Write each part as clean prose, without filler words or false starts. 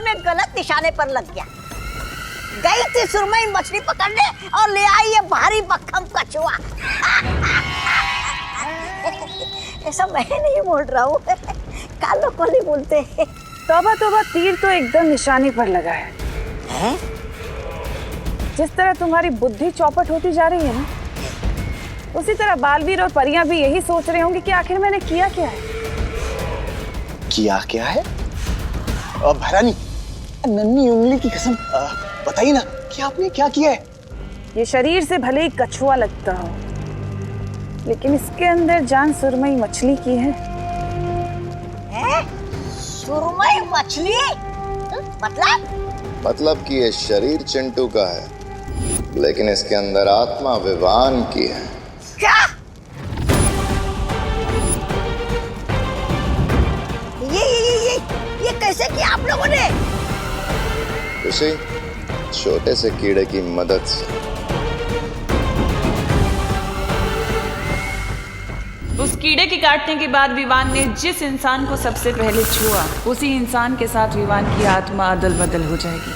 में गलत निशाने पर लग गया। गई थी सुरमई मछली पकड़ने और ले आई ये भारी भक्कम कछुआ। ऐसा मैं नहीं बोल रहा हूँ, कालो कोली बोलते हैं। तौबा तौबा, तीर तो एकदम निशाने पर लगा है। जिस तरह तुम्हारी बुद्धि चौपट होती जा रही है ना, उसी तरह बालवीर और परियां भी यही सोच रहे होंगे कि आखिर मैंने किया क्या है। किया क्या है? भैरानी, नन्ही उंगली की कसम बताइए ना कि आपने क्या किया है? ये शरीर से भले ही कछुआ लगता हो, लेकिन इसके अंदर जान सुरमई मछली की है। सुरमई मछली? मतलब कि ये शरीर चिंटू का है, लेकिन इसके अंदर आत्मा विवान की है। क्या? ये कैसे किया आप लोगों ने? उसी छोटे से कीड़े की मदद से। उस कीड़े के काटने के बाद विवान ने जिस इंसान को सबसे पहले छुआ, उसी इंसान के साथ विवान की आत्मा अदल बदल हो जाएगी।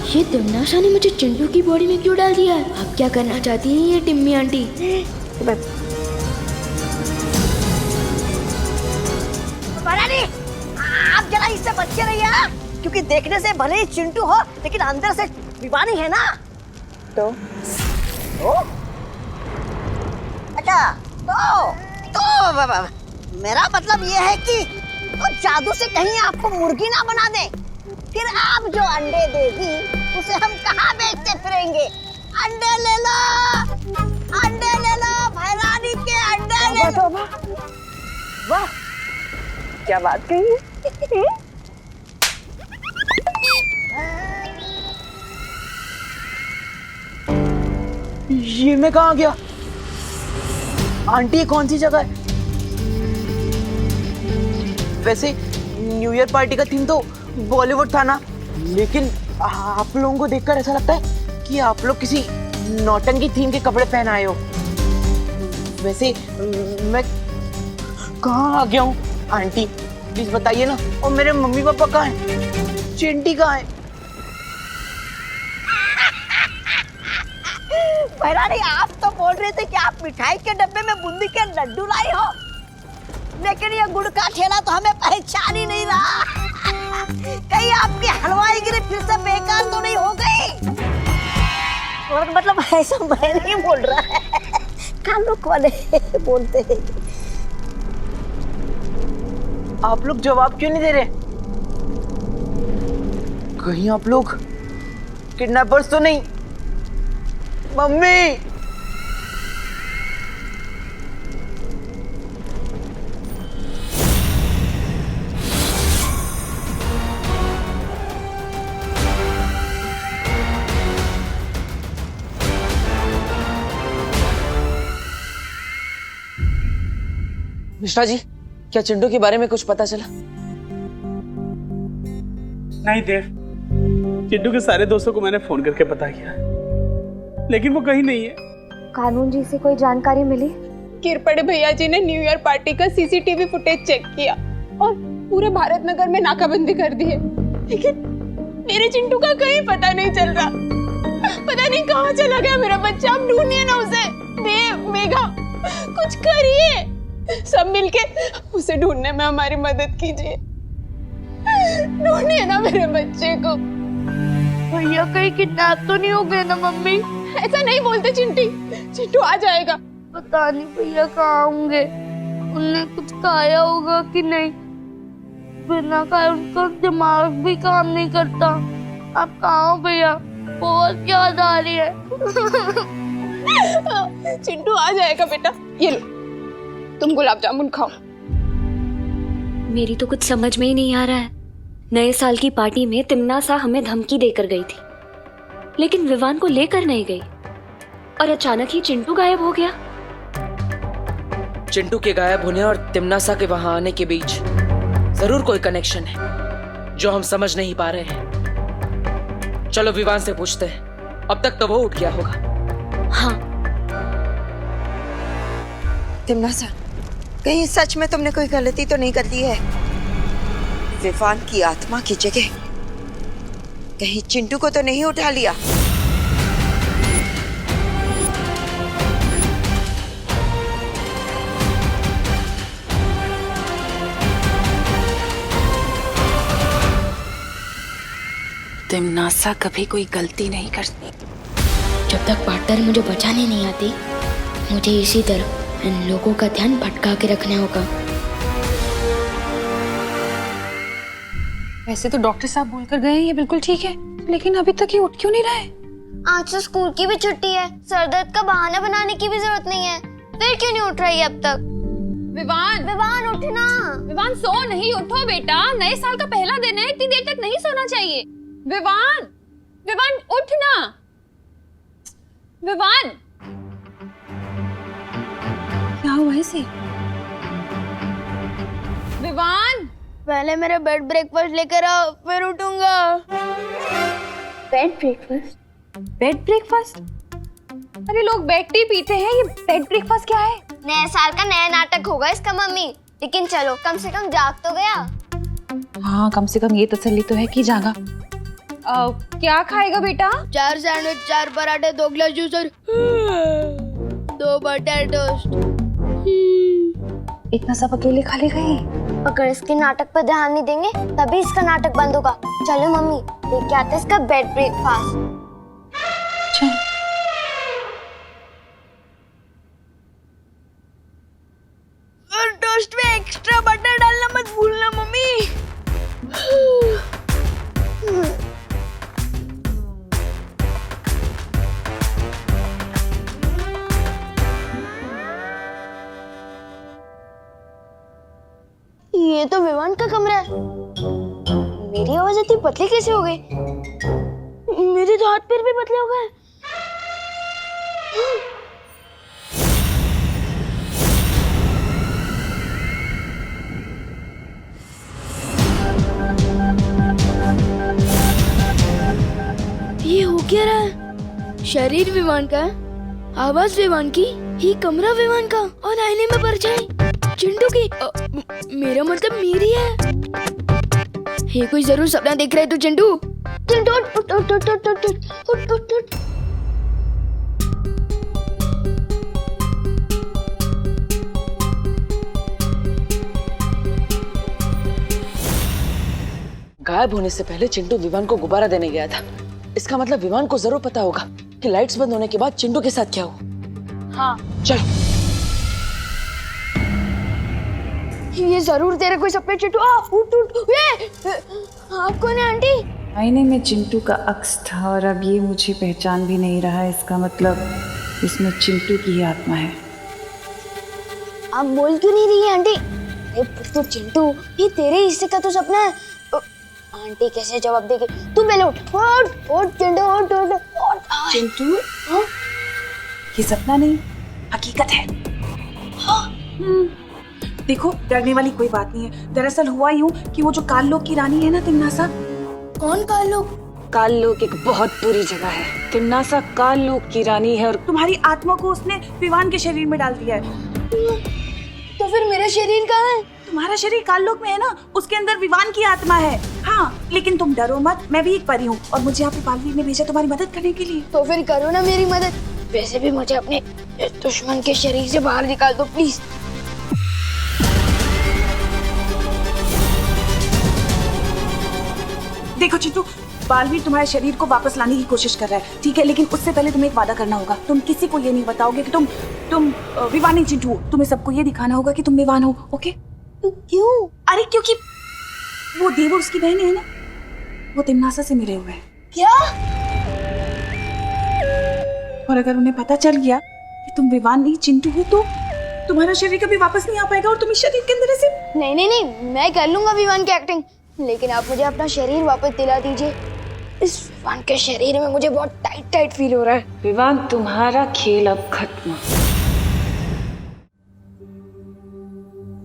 ये तिमनाशा ने मुझे चिंटू की बॉडी में क्यों डाल दिया है? आप क्या करना चाहती हैं ये टिम्मी आंटी? भैरानी, आप जरा इससे बच के रहिए, क्योंकि देखने से भले ही चिंटू हो, लेकिन अंदर से विवानी है ना। तो अच्छा, तो मेरा मतलब ये है कि तो जादू से कहीं आपको मुर्गी ना बना दे, फिर आप जो अंडे देगी उसे हम कहाँ बेचते फिरेंगे? अंडे ले लो, भैरानी के अंडे ले लो। वाह, क्या बात कही है। ये मैं कहाँ गया? आंटी, ये कौन सी जगह है? वैसे न्यू ईयर पार्टी का थीम तो बॉलीवुड था ना, लेकिन आप लोगों को देखकर ऐसा लगता है कि आप लोग किसी नौटंकी थीम के कपड़े पहन आए हो। वैसे मैं कहाँ आ गया हूँ? आंटी प्लीज बताइए ना। और मेरे मम्मी पापा कहाँ हैं? चिंटी कहाँ है? भैरानी, आप तो बोल रहे थे कि आप मिठाई के डब्बे में बूंदी के लड्डू लाई हो, लेकिन ये गुड़ का ठेला तो हमें पहचान ही नहीं रहा। कहीं आपकी हलवाईगिरी फिर से बेकार तो नहीं हो गई? और मतलब ऐसा मैं नहीं बोल रहा है, कानूक वाले बोलते हैं। आप लोग जवाब क्यों नहीं दे रहे? कहीं आप लोग किडनैपर्स तो नहीं? मम्मी, मिश्रा जी, क्या चिंटू के बारे में कुछ पता चला? नहीं देव, चिंटू के सारे दोस्तों को मैंने फोन करके पता किया, लेकिन वो कहीं नहीं है। कानून जी से कोई जानकारी मिली? किरपड़े भैया जी ने न्यू ईयर पार्टी का सीसीटीवी फुटेज चेक किया और पूरे भारत नगर में नाकाबंदी कर दी है, लेकिन मेरे चिंटू का कहीं पता नहीं चल रहा। पता नहीं कहाँ चला गया मेरा बच्चा। आप ढूंढिए ना उसे। देव, मेघा, कुछ करिए, सब मिलके उसे ढूंढने में हमारी मदद कीजिए। ढूंढिए ना मेरे बच्चे को। भैया कहीं किडनैप तो नहीं हो गए ना मम्मी? ऐसा नहीं बोलते चिंटी, चिंटू आ जाएगा। पता नहीं भैया कहाँ होंगे, उन्हें कुछ खाया होगा कि नहीं। बिना खाए उनका दिमाग भी काम नहीं करता। आप कहाँ हो भैया? बहुत याद आ रही है। चिंटू आ जाएगा बेटा। ये लो, तुम गुलाब जामुन खाओ। मेरी तो कुछ समझ में ही नहीं आ रहा है। नए साल की पार्टी में तिमना सा हमें धमकी देकर गई थी, लेकिन विवान को लेकर नहीं गई और अचानक ही चिंटू गायब हो गया। चिंटू के गायब होने और तिमनासा के वहां आने के बीच जरूर कोई कनेक्शन है जो हम समझ नहीं पा रहे हैं। चलो विवान से पूछते हैं, अब तक तो वो उठ गया होगा। हाँ। तिमनासा, कहीं सच में तुमने कोई गलती तो नहीं कर दी है? विवान की आत्मा की जगह कहीं चिंटू को तो नहीं उठा लिया? तिमनासा कभी कोई गलती नहीं करती। जब तक पार्टनर मुझे बचाने नहीं आती, मुझे इसी तरह इन लोगों का ध्यान भटका के रखना होगा। वैसे तो डॉक्टर साहब बोलकर गए हैं ये बिल्कुल ठीक है, लेकिन अभी तक ये उठ क्यों नहीं रहा है? आज तो स्कूल की भी छुट्टी है, सर दर्द का बहाना बनाने की भी जरूरत नहीं है। फिर क्यों नहीं उठ रही है अब तक? विवान, विवान उठना। विवान सो नहीं, उठो बेटा, नए साल का पहला दिन है, इतनी देर तक नहीं सोना चाहिए। विवान, विवान उठना। विवान, क्या हुआ इसे? विवान, पहले मेरा बेड ब्रेकफास्ट लेकर आओ, फिर उठूंगा। Bed breakfast? Bed breakfast? अरे लोग बेड टी पीते हैं, ये बेड ब्रेकफास्ट क्या है? नए साल का नया नाटक होगा इसका मम्मी, लेकिन चलो कम से कम जाग तो गया। हाँ, कम से कम ये तसल्ली तो है कि जागा। क्या खाएगा बेटा? 4 सैंडविच, 4 पराठे, 2 गिलास जूस और 2 बटर टोस्ट। इतना सब अकेले खा ले गए? अगर इसके नाटक पर ध्यान नहीं देंगे तभी इसका नाटक बंद होगा। चलो मम्मी, लेके आते इसका बेड ब्रेकफास्ट। चल। और टोस्ट में एक्स्ट्रा बटर डालना मत भूलना मम्मी। ये तो विवान का कमरा है। मेरी आवाज इतनी पतली कैसे हो गई? मेरे तो हाथ पैर भी पतले हो गए। ये हो क्या रहा है? शरीर विवान का, आवाज विवान की, ये कमरा विवान का और आईने में परछाई चिंटू की। मेरा मतलब मेरी है। ये कोई जरूर सपना देख रहा है तू चिंटू। चिंटू उठ उठ उठ उठ उठ उठ उठ उठ उठ। गायब होने से पहले चिंटू विवान को गुब्बारा देने गया था। इसका मतलब विवान को जरूर पता होगा कि लाइट्स बंद होने के बाद चिंटू के साथ क्या हुआ। हाँ। चलो। ये जरूर तेरे कोई सपने चिंटू। उठ उठ। ये आप कौन है आंटी? आईने में चिंटू का अक्स था और अब ये मुझे पहचान भी नहीं रहा है। इसका मतलब इसमें चिंटू की ही आत्मा है। आप बोल क्यों नहीं रही है आंटी? अरे तो चिंटू, ये तेरे हिस्से का तो सपना है। आंटी कैसे जवाब देगी? तू पहले उठ उठ उठ चिंटू उठ उठ उठ। चिंटू, ये सपना नहीं, हकीकत है। देखो, डरने वाली कोई बात नहीं है। दरअसल हुआ यूं कि वो जो काल लोक की रानी है ना तिमनासा। कौन काल लोक? काल लोक एक बहुत बुरी जगह है। तिमनासा काल लोक की रानी है और तुम्हारी आत्मा को उसने विवान के शरीर में डाल दिया है। तो फिर मेरा शरीर कहाँ है? तुम्हारा शरीर काल लोक में है ना, उसके अंदर विवान की आत्मा है। हाँ, लेकिन तुम डरो मत, मैं भी एक परी हूँ और मुझे यहाँ पे बालवीर ने भेजा तुम्हारी मदद करने के लिए। तो फिर करो ना मेरी मदद। वैसे भी मुझे अपने दुश्मन के शरीर से बाहर निकाल दो प्लीज। देखो चिंटू, बालवीर तुम्हारे शरीर को वापस लाने की कोशिश कर रहा है, ठीक है? लेकिन उससे पहले तुम्हें एक वादा करना होगा। तुम किसी को ये नहीं बताओगे कि तुम विवान नहीं चिंटू हो। तुम्हें सबको ये दिखाना होगा कि तुम विवान हो, ओके? क्यों? अरे क्योंकि वो देवो उसकी बहन है ना, वो तिमनासा से मिले हुए हैं। क्या? और अगर उन्हें पता चल गया कि तुम विवान नहीं चिंटू हो तो तुम्हारा शरीर कभी वापस नहीं आ पाएगा और तुम इस शरीर के अंदर ऐसे। नहीं नहीं नहीं, मैं कर लूंगा विवान की एक्टिंग, लेकिन आप मुझे अपना शरीर वापस दिला दीजिए। इस विवान के शरीर में मुझे बहुत टाइट टाइट फील हो रहा है। विवान, तुम्हारा खेल अब खत्म।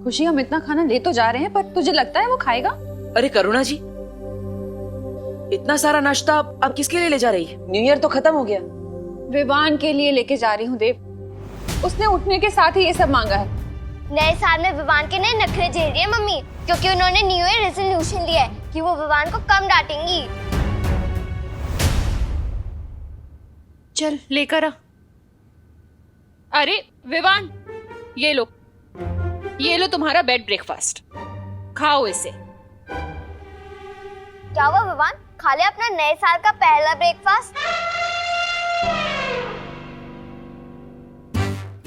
खुशी, हम इतना खाना ले तो जा रहे हैं, पर तुझे लगता है वो खाएगा? अरे करुणा जी, इतना सारा नाश्ता आप किसके लिए ले जा रही है? न्यू ईयर तो खत्म हो गया। विवान के लिए लेके जा रही हूँ देव। उसने उठने के साथ ही ये सब मांगा है। नए साल में विवान के नए नखरे झेल रही है मम्मी, क्योंकि उन्होंने न्यू ईयर रेजोल्यूशन लिया है कि वो विवान को कम डांटेंगी। चल लेकर आ। अरे विवान, ये लो तुम्हारा बेड ब्रेकफास्ट, खाओ इसे। क्या हुआ विवान, खा ले अपना नए साल का पहला ब्रेकफास्ट।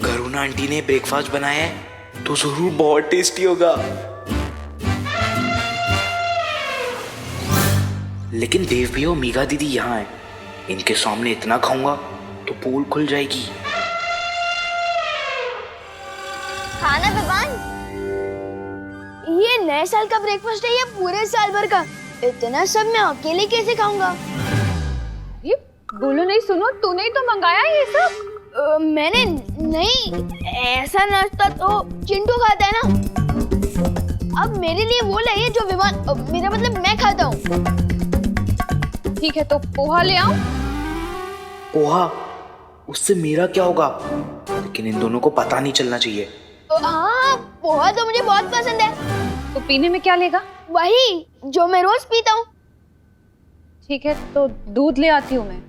करुणा आंटी ने ब्रेकफास्ट बनाया है तो जरूर बहुत टेस्टी होगा। लेकिन देव भैया और मीगा दीदी यहाँ है, इनके सामने इतना खाऊंगा तो पोल खुल जाएगी। खाना विवान, ये नए साल का ब्रेकफास्ट है या पूरे साल भर का? इतना सब मैं अकेले कैसे खाऊंगा? ये बोलो नहीं, सुनो, तूने ही तो मंगाया ये सब। मैंने नहीं, ऐसा नाश्ता तो चिंटू खाता है ना। अब मेरे लिए वो लाइए जो विवान, मेरा मतलब मैं खाता हूँ। ठीक है, तो पोहा ले आओ। पोहा? उससे मेरा क्या होगा? लेकिन इन दोनों को पता नहीं चलना चाहिए। हाँ, पोहा तो मुझे बहुत पसंद है। तो पीने में क्या लेगा? वही जो मैं रोज पीता हूँ। ठीक है, तो दूध ले आती हूँ मैं।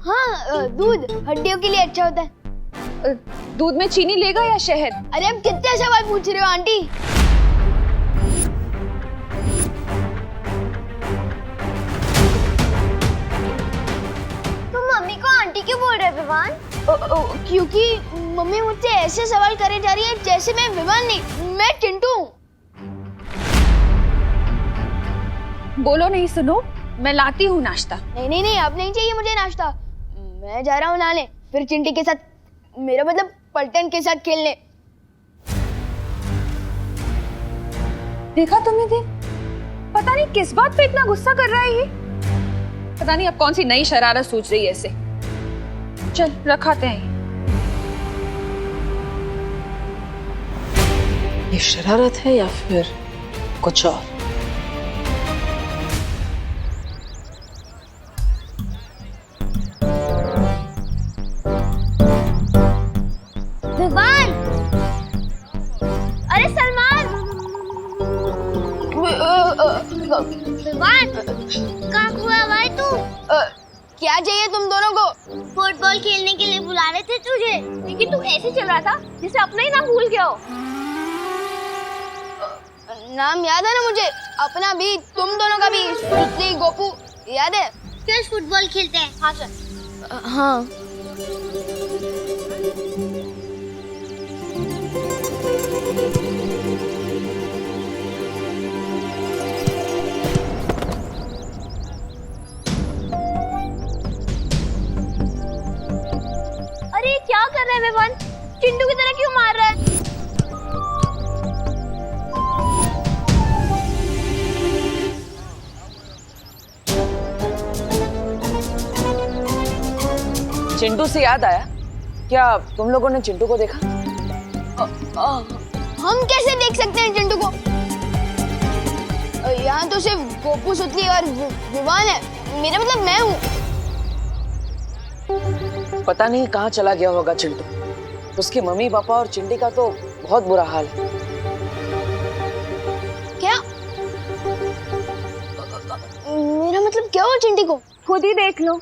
हाँ, दूध हड्डियों के लिए अच्छा होता है। दूध में चीनी लेगा या शहद? अरे अब कितने सवाल पूछ रहे हो आंटी। तुम मम्मी को आंटी क्यों बोल रहे हो विवान? क्योंकि मम्मी मुझसे ऐसे सवाल करे जा रही है जैसे मैं विवान नहीं, मैं चिंटू हूँ। बोलो नहीं, सुनो, मैं लाती हूँ नाश्ता। नहीं, अब नहीं चाहिए मुझे नाश्ता। मैं जा रहा हूँ नहाने, फिर चिंटी के साथ, मेरा मतलब पलटन के साथ खेलने। देखा तुमने देव, पता नहीं किस बात पे इतना गुस्सा कर रहा है ये। पता नहीं अब कौन सी नई शरारत सोच रही है ऐसे। चल रखाते हैं। ये शरारत है या फिर कुछ और? विवान, अरे सलमान, विवान, कहाँ हुआ भाई तू? क्या चाहिए तुम दोनों को? फुटबॉल खेलने के लिए बुला रहे थे तुझे, लेकिन तू ऐसे चल रहा था जैसे अपना ही नाम भूल गया हो। नाम याद है ना मुझे, अपना भी, तुम दोनों का भी, सुश्री, गोपू, याद है? चल फुटबॉल खेलते हैं। हाँ सर। हाँ। अरे क्या कर रहे हैं विवान? चिंटू की तरह क्यों मार रहा है? चिंटू से याद आया, क्या तुम लोगों ने चिंटू को देखा? हम कैसे देख सकते हैं चिंटू को? यहाँ तो सिर्फ गोपू, सुतली और विवान है। मेरा मतलब मैं हूँ। पता नहीं कहाँ चला गया होगा चिंटू। उसके मम्मी पापा और चिंटी का तो बहुत बुरा हाल है। क्या? मेरा मतलब क्या हुआ चिंटी को? खुद ही देख लो।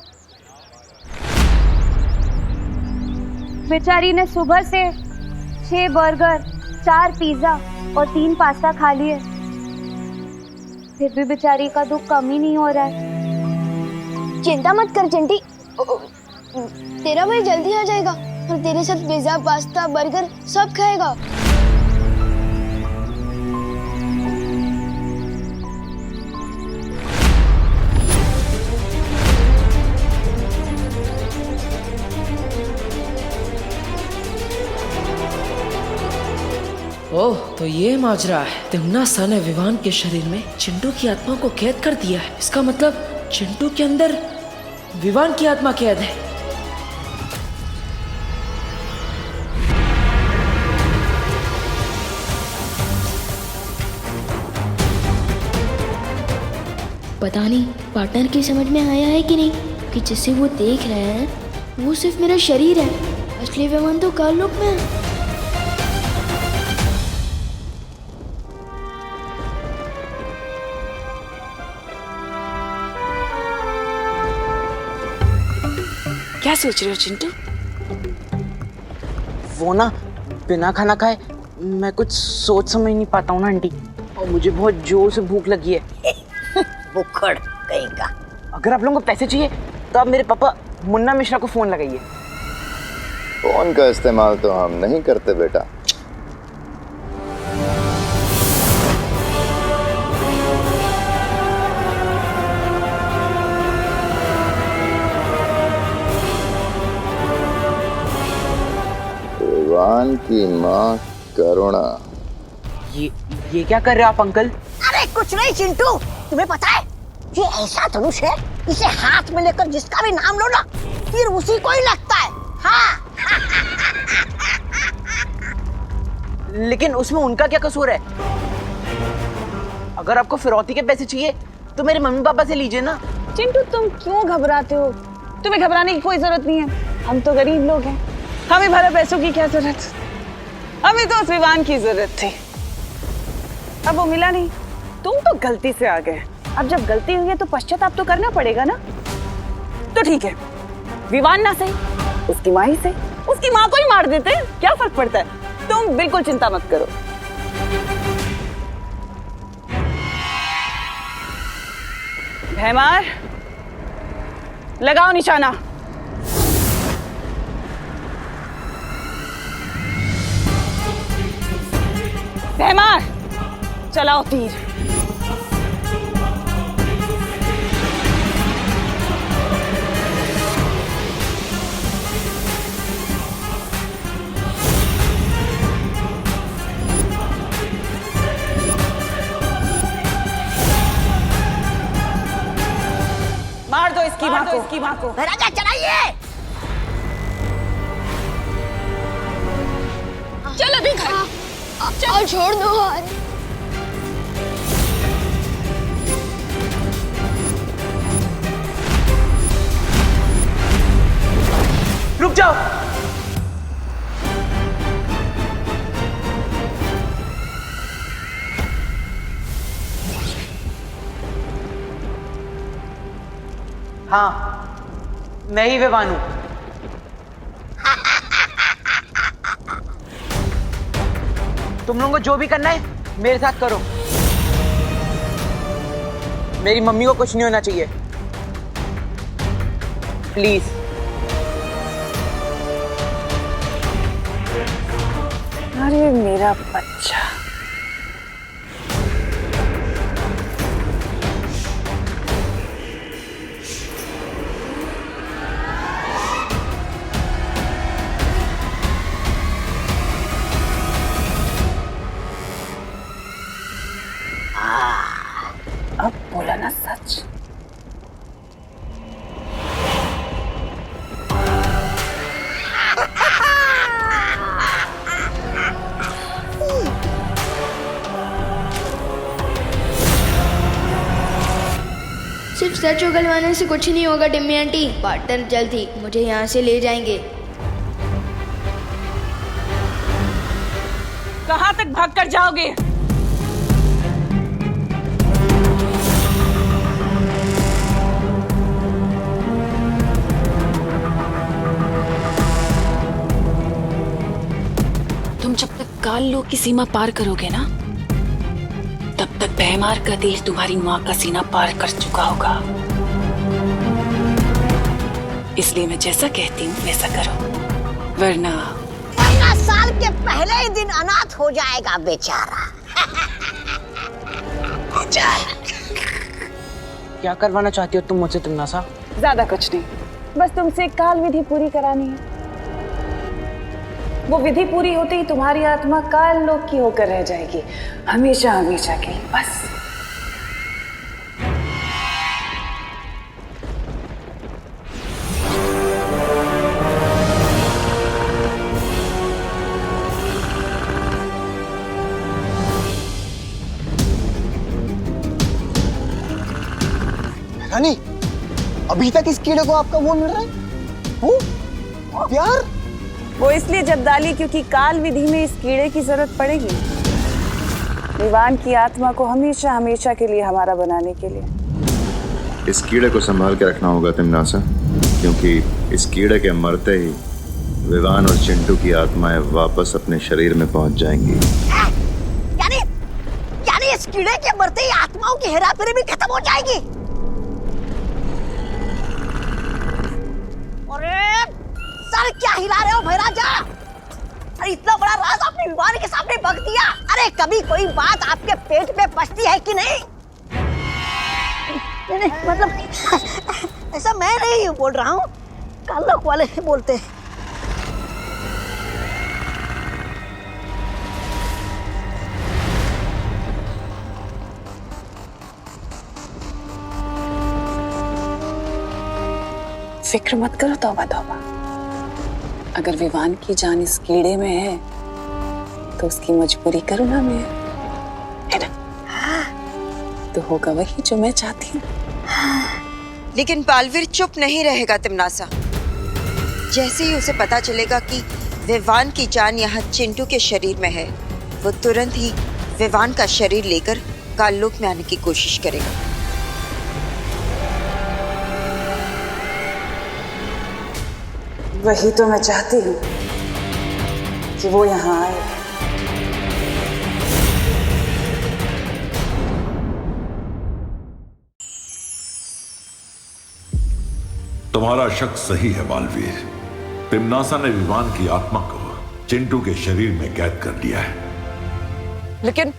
बेचारी ने सुबह से 6 बर्गर, 4 पिज्जा और 3 पास्ता खा लिए, फिर भी बेचारी का दुख कम ही नहीं हो रहा है। चिंता मत कर चिंटी, तेरा भाई जल्दी आ जाएगा और तेरे साथ पिज्जा, पास्ता, बर्गर सब खाएगा। ओह, तो ये माजरा है। तिम्ना सा ने विवान के शरीर में चिंटू की आत्मा को कैद कर दिया है। इसका मतलब चिंटू के अंदर विवान की आत्मा कैद है। पता नहीं पार्टनर की समझ में आया है कि नहीं कि जिसे वो देख रहे हैं वो सिर्फ मेरा शरीर है, असली विवान तो काललोक में है। क्या सोच रहे हो चिंटू? वो ना बिना खाना खाए मैं कुछ सोच समझ नहीं पाता हूँ ना आंटी, और मुझे बहुत जोर से भूख लगी है। बुखड़ कहीं का। अगर आप लोगों को पैसे चाहिए तो आप मेरे पापा मुन्ना मिश्रा को फोन लगाइए। फोन का इस्तेमाल तो हम नहीं करते बेटा। विवान की माँ करुणा। ये क्या कर रहे हो आप अंकल? अरे कुछ नहीं चिंटू, तुम्हें पता है ये ऐसा धनुष है, इसे हाथ में लेकर जिसका भी नाम लो ना फिर उसी को ही लगता है। हाँ। लेकिन उसमें उनका क्या कसूर है? अगर आपको फिरौती के पैसे चाहिए तो मेरे मम्मी पापा से लीजिए ना। चिंटू तुम क्यों घबराते हो? तुम्हें घबराने की कोई जरूरत नहीं है। हम तो गरीब लोग हैं, हमें भरा पैसों की क्या जरूरत? हमें तो उस विवान की जरूरत थी, अब वो मिला नहीं। तुम तो गलती से आ गए, अब जब गलती हुई है तो पश्चाताप तो करना पड़ेगा ना। तो ठीक है, विवान ना सही, उसकी माँ ही सही, उसकी माँ को ही मार देते, क्या फर्क पड़ता है? तुम बिल्कुल चिंता मत करो। भैमार लगाओ निशाना। भैमार चलाओ तीर। मार दो इसकी माँ को। राजा चलाइए। चल अभी घर चल, छोड़ दो हाथ। रुक जाओ। हाँ, मैं ही विवान हूं। तुम लोगों को जो भी करना है मेरे साथ करो। मेरी मम्मी को कुछ नहीं होना चाहिए, प्लीज। अरे मेरा बच्चा, अब बोला ना सच। सिर्फ सच उगलवाने से कुछ नहीं होगा डिम्मी आंटी। पार्टनर जल्द ही मुझे यहाँ से ले जाएंगे। कहाँ तक भाग कर जाओगे? तुम जब तक काल लोक की सीमा पार करोगे ना, तब तक भैमार का देह तुम्हारी माँ का सीना पार कर चुका होगा। इसलिए मैं जैसा कहती हूँ वैसा करो, वरना 15 साल के पहले ही दिन अनाथ हो जाएगा बेचारा। क्या करवाना चाहती हो तुम मुझसे तुमनासा? ज्यादा कुछ नहीं, बस तुमसे काल विधि पूरी करानी है। वो विधि पूरी होते ही तुम्हारी आत्मा काल लोक की होकर रह जाएगी, हमेशा हमेशा के लिए। बस अभी तक इस कीड़े को आपका वो मिल रहा है? वो प्यार? वो इसलिए जब डाली क्योंकि काल विधि में इस कीड़े की जरूरत पड़ेगी, विवान की आत्मा को हमेशा हमेशा के लिए हमारा बनाने के लिए। इस कीड़े को संभाल के रखना होगा तिमनासा, क्योंकि इस कीड़े के मरते ही विवान और चिंटू की आत्माएं वापस अपने शरीर में पहुंच जाएंगी। यानी इस कीड़े के मरते ही आत्माओं की हेराफेरी भी खत्म हो जाएगी। अरे सर क्या हिला रहे हो भैराजा? अरे इतना बड़ा राज आपने विवान के सामने बक दिया। अरे कभी कोई बात आपके पेट में पचती है कि नहीं? नहीं मतलब ऐसा मैं नहीं बोल रहा हूँ, कालोक वाले बोलते हैं। फिक्र मत करो तौबा तौबा। अगर विवान की जान इस कीड़े में है तो उसकी मजबूरी करुणा में है ना? तो होगा वही जो मैं चाहती हूँ। लेकिन बालवीर चुप नहीं रहेगा तिमनासा। जैसे ही उसे पता चलेगा कि विवान की जान यहाँ चिंटू के शरीर में है, वो तुरंत ही विवान का शरीर लेकर काललोक में आने की कोशिश करेगा। वही तो मैं चाहती हूँ कि वो यहाँ आए। तुम्हारा शक सही है बालवीर। तिमनासा ने विवान की आत्मा को चिंटू के शरीर में कैद कर लिया है। लेकिन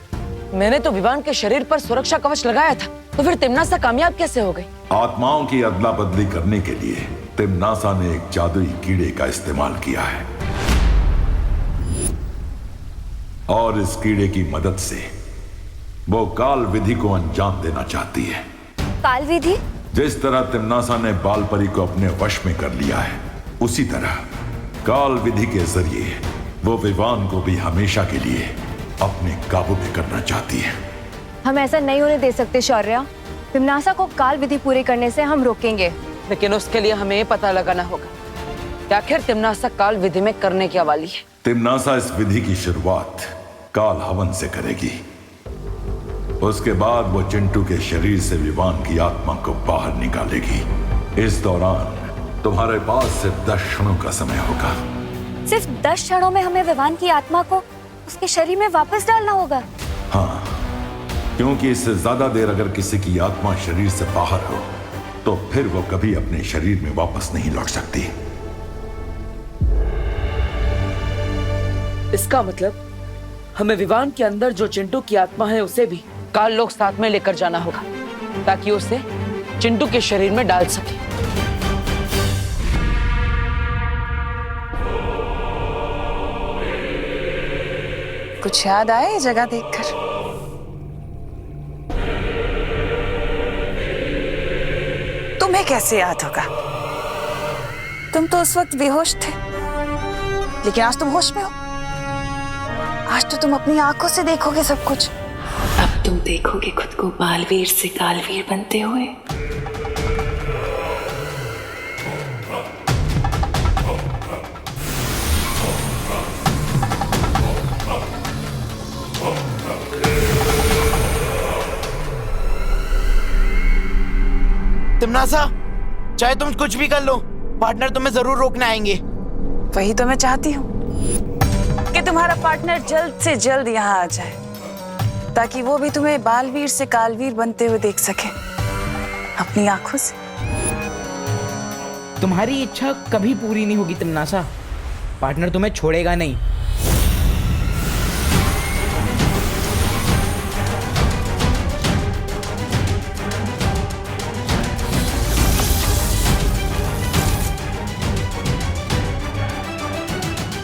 मैंने तो विवान के शरीर पर सुरक्षा कवच लगाया था, तो फिर तिमनासा कामयाब कैसे हो गई? आत्माओं की अदला बदली करने के लिए तिमनासा ने एक जादुई कीड़े का इस्तेमाल किया है, और इस कीड़े की मदद से वो काल विधि को अंजाम देना चाहती है। काल विधि? जिस तरह तिमनासा ने बालपरी को अपने वश में कर लिया है, उसी तरह काल विधि के जरिए वो विवान को भी हमेशा के लिए अपने काबू में करना चाहती है। हम ऐसा नहीं होने दे सकते शौर्या। तिमनासा को काल विधि पूरी करने से हम रोकेंगे। लेकिन उसके लिए हमें ये पता लगाना होगा कि आखिर तिमनासा काल विधि में करने क्या वाली है। तिमनासा इस विधि की शुरुआत काल हवन से करेगी। उसके बाद वो चिंटू के शरीर से विवान की आत्मा को बाहर निकालेगी। इस दौरान तुम्हारे पास सिर्फ 10 क्षणों का समय होगा। सिर्फ 10 क्षणों में हमें विवान की आत्मा को उसके शरीर में वापस डालना होगा? हाँ, क्योंकि इससे ज्यादा देर अगर किसी की आत्मा शरीर से बाहर हो तो फिर वो कभी अपने शरीर में वापस नहीं लौट सकती। इसका मतलब हमें विवान के अंदर जो चिंटू की आत्मा है उसे भी काल लोक साथ में लेकर जाना होगा, ताकि उसे चिंटू के शरीर में डाल सके। कुछ याद आया ये जगह देखकर? तुम्हें कैसे याद होगा? तुम तो उस वक्त बेहोश थे, लेकिन आज तुम होश में हो। आज तो तुम अपनी आंखों से देखोगे सब कुछ। अब तुम देखोगे खुद को बालवीर से कालवीर बनते हुए। तिमनासा, चाहे तुम कुछ भी कर लो, पार्टनर तुम्हें जरूर रोकने आएंगे। वही तो मैं चाहती हूँ कि तुम्हारा पार्टनर जल्द से जल्द यहाँ आ जाए, ताकि वो भी तुम्हें बालवीर से कालवीर बनते हुए देख सके अपनी आंखों से। तुम्हारी इच्छा कभी पूरी नहीं होगी तिमनासा। पार्टनर तुम्हें छोड़ेगा नहीं।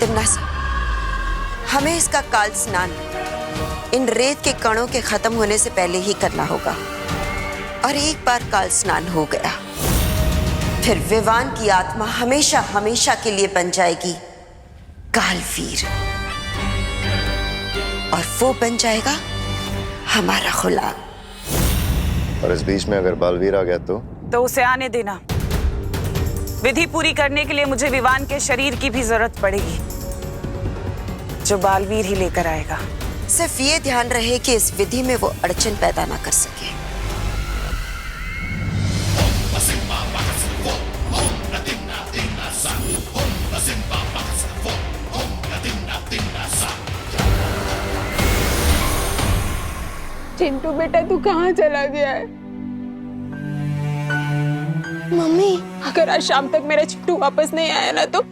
तिमनासा, हमें इसका काल स्नान इन रेत के कणों के खत्म होने से पहले ही करना होगा। और एक बार काल स्नान हो गया, फिर विवान की आत्मा हमेशा हमेशा के लिए बन जाएगी कालवीर, और वो बन जाएगा हमारा गुलाम। और इस बीच में अगर बालवीर आ गया तो उसे आने देना। विधि पूरी करने के लिए मुझे विवान के शरीर की भी जरूरत पड़ेगी, जो बालवीर ही लेकर आएगा। सिर्फ ये ध्यान रहे कि इस विधि में वो अड़चन पैदा ना कर सके। चिंटू बेटा तू कहाँ चला गया है? मम्मी, अगर आज शाम तक मेरा चिंटू वापस नहीं आया ना तो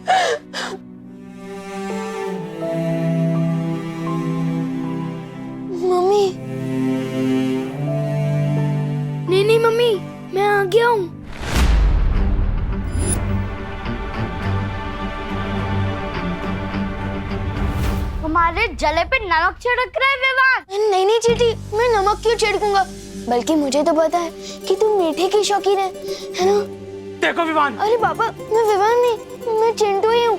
मम्मी। नहीं मम्मी, मैं आ गया हूँ। हमारे जले पे नमक छिड़क रहा है विवान। नहीं चीटी, मैं नमक क्यों छिड़कूंगा? बल्कि मुझे तो पता है कि तुम मीठे की शौकीन है ना? देखो विवान। अरे पापा, मैं विवान नहीं, मैं चिंटू ही हूँ।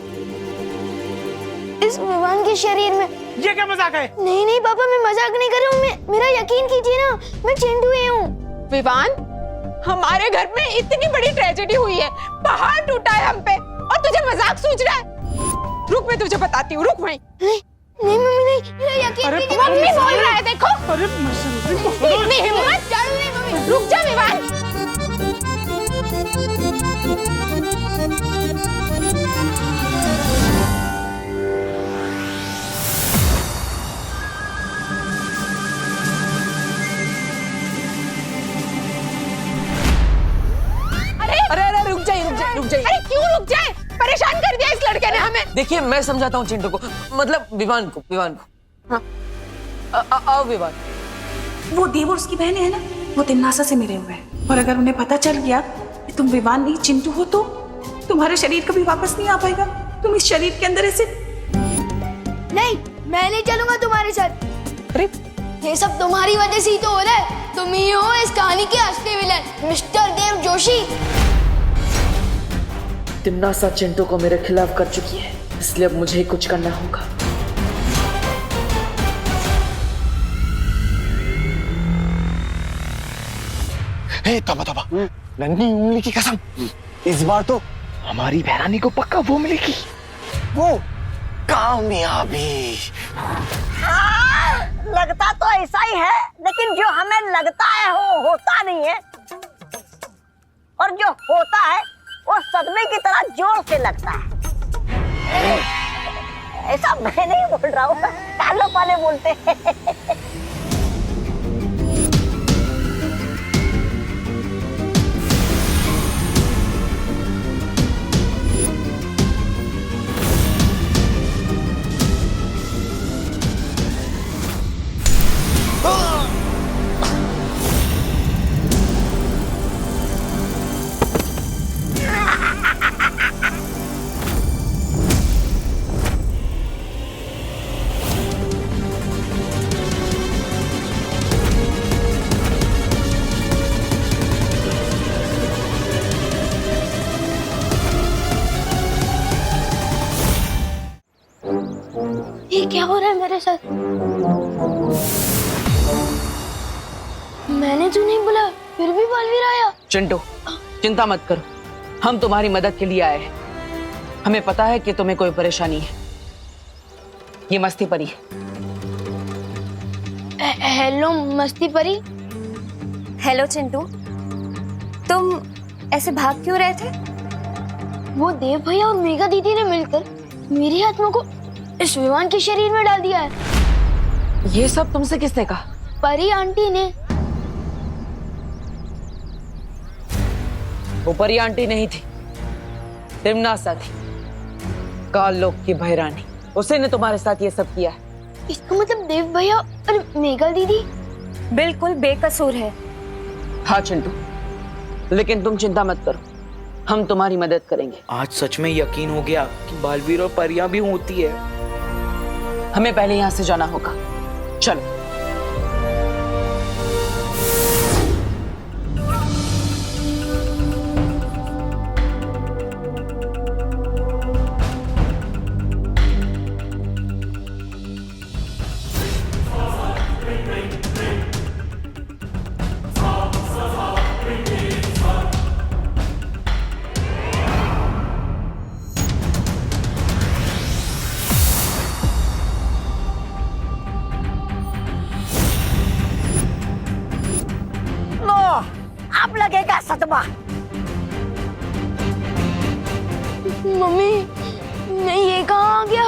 इस विवान के शरीर में। ये क्या मजाक है? नहीं पापा, मैं मजाक नहीं कर रहा हूँ। मेरा यकीन कीजिए ना, मैं चिंटू ही हूँ। विवान, हमारे घर में इतनी बड़ी ट्रेजेडी हुई है, पहाड़ टूटा है हम पे, और तुझे मजाक सूझ रहा है? रुक, मैं तुझे बताती हूँ, रुक वहीं। नहीं मम्मी नहीं, मेरा यकीन कीजिए। मम्मी बोल रहा है, देखो। अरे इतनी हिम्मत? नहीं मम्मी, रुक जा विवान। अरे रुक जाइए। अरे क्यों रुक जाए? परेशान कर दिया इस लड़के ने हमें। देखिए, मैं समझाता हूँ चिंटू को, मतलब विवान को। हाँ, आओ विवान। वो देव और उसकी बहनें है ना, वो तिम्नासा से मिले हुए हैं, और अगर उन्हें पता चल गया कि तुम विवान नहीं चिंटू हो तो तुम्हारा शरीर कभी वापस नहीं आ पाएगा। तुम इस शरीर के अंदर ऐसे। नहीं, मैं नहीं चलूंगा तुम्हारे साथ। अरे ये सब तुम्हारी वजह से ही तो हो रहा है। तुम ही हो इस कहानी के असली विलन, मिस्टर देव जोशी। तिम्नासा चिंटू को मेरे खिलाफ कर चुकी है, इसलिए अब मुझे ही कुछ करना होगा। हे तबा, नन्ही उंगली की कसम, इस बार तो हमारी बहरानी को पक्का वो मिलेगी, वो कामयाबी। लगता तो ऐसा ही है, लेकिन जो हमें लगता है वो होता नहीं है, और जो होता है वो सदमे की तरह जोर से लगता है। ऐसा मैं नहीं बोल रहा हूँ, कालो पाले बोलते हैं। ये क्या हो रहा है मेरे साथ? मैंने तो नहीं बोला, फिर भी बालवीर आया। चिंटू, चिंता मत करो, हम तुम्हारी मदद के लिए आए हैं। हमें पता है कि तुम्हें कोई परेशानी है। ये मस्ती परी है। हेलो मस्ती परी। हेलो चिंटू, तुम ऐसे भाग क्यों रहे थे? वो देव भैया और मेघा दीदी ने मिलकर मेरी आत्मा को इस विमान के शरीर में डाल दिया है। ये सब तुमसे किसने कहा? परी आंटी ने। वो परी आंटी नहीं थी, तिम्नासा थी, काल लोक की बहरानी। उसी ने तुम्हारे साथ ये सब किया है। इसका मतलब देव भैया और मेघा दीदी बिल्कुल बेकसूर है। हाँ चिंटू, लेकिन तुम चिंता मत करो, हम तुम्हारी मदद करेंगे। आज सच में यकीन हो गया कि बालवीर और परियां भी होती है। हमें पहले यहाँ से जाना होगा, चलो। नहीं, ये कहाँ आ गया?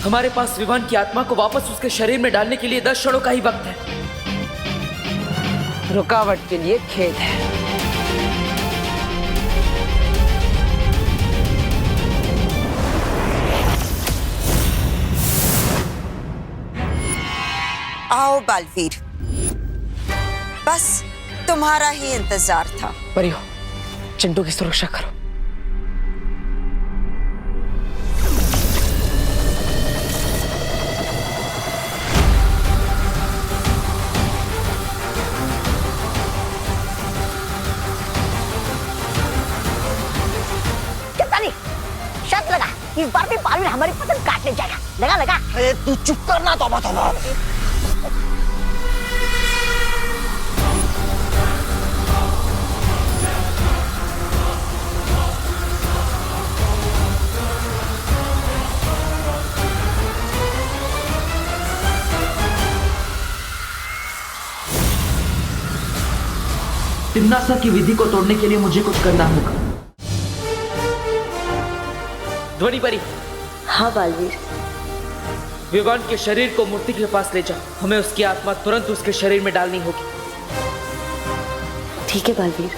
हमारे पास विवान की आत्मा को वापस उसके शरीर में डालने के लिए 10 क्षणों का ही वक्त है। रुकावट के लिए खेद है। आओ बालवीर, बस तुम्हारा ही इंतजार था। परियो, चिंटू की सुरक्षा करो। शर्त लगा, इस बार भी पालवीर हमारी पतंग काट ले जाएगा। लगा लगा। अरे तू चुप करना, तौबा तौबा। तिम्नासा की विधि को तोड़ने के लिए मुझे कुछ करना होगा। ध्वनि परी। हाँ बालवीर। विवान के शरीर को मूर्ति के पास ले जाओ। हमें उसकी आत्मा तुरंत उसके शरीर में डालनी होगी। ठीक है बालवीर।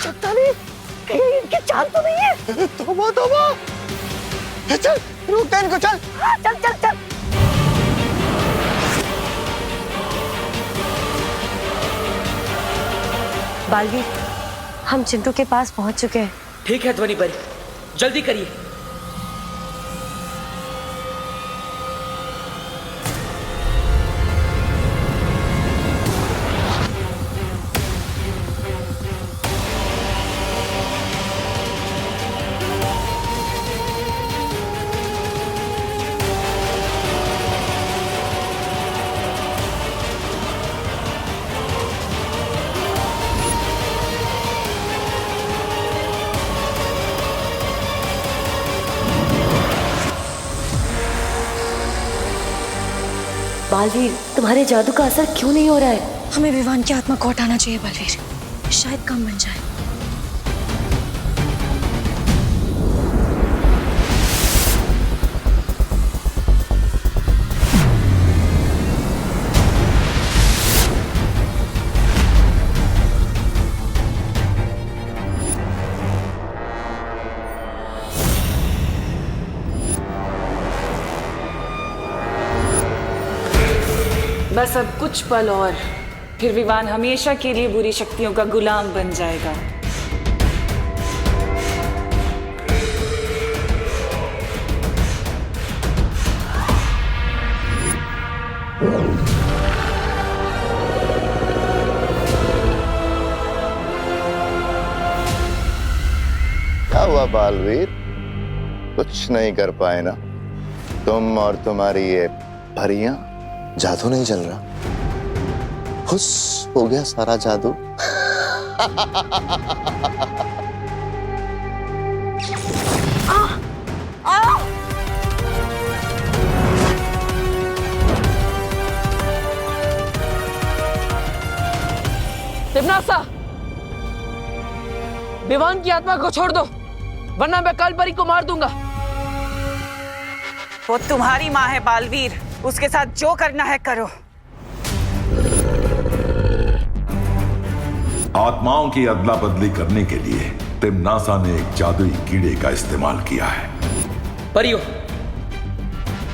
शक्तानी, कहीं इनकी चाल तो नहीं है? तौबा तौबा। चल रुक दे इनको, चल। चल चल चल। बालवीर, हम चिंटू के पास पहुंच चुके हैं। ठीक है ध्वनि परी, जल्दी करिए। बालवीर, तुम्हारे जादू का असर क्यों नहीं हो रहा है? हमें विवान की आत्मा को हटाना चाहिए बालवीर, शायद काम बन जाए। बस अब कुछ पल और, फिर विवान हमेशा के लिए बुरी शक्तियों का गुलाम बन जाएगा। क्या हुआ बालवीर, कुछ नहीं कर पाए ना? तुम और तुम्हारी ये परियां? जादू नहीं चल रहा? खुश हो गया सारा जादू? तिम्नासा, विवान की आत्मा को छोड़ दो, वरना मैं काल परी को मार दूंगा। वो तुम्हारी माँ है बालवीर, उसके साथ जो करना है करो। आत्माओं की अदला बदली करने के लिए तिम्नासा ने एक जादुई कीड़े का इस्तेमाल किया है। परियो,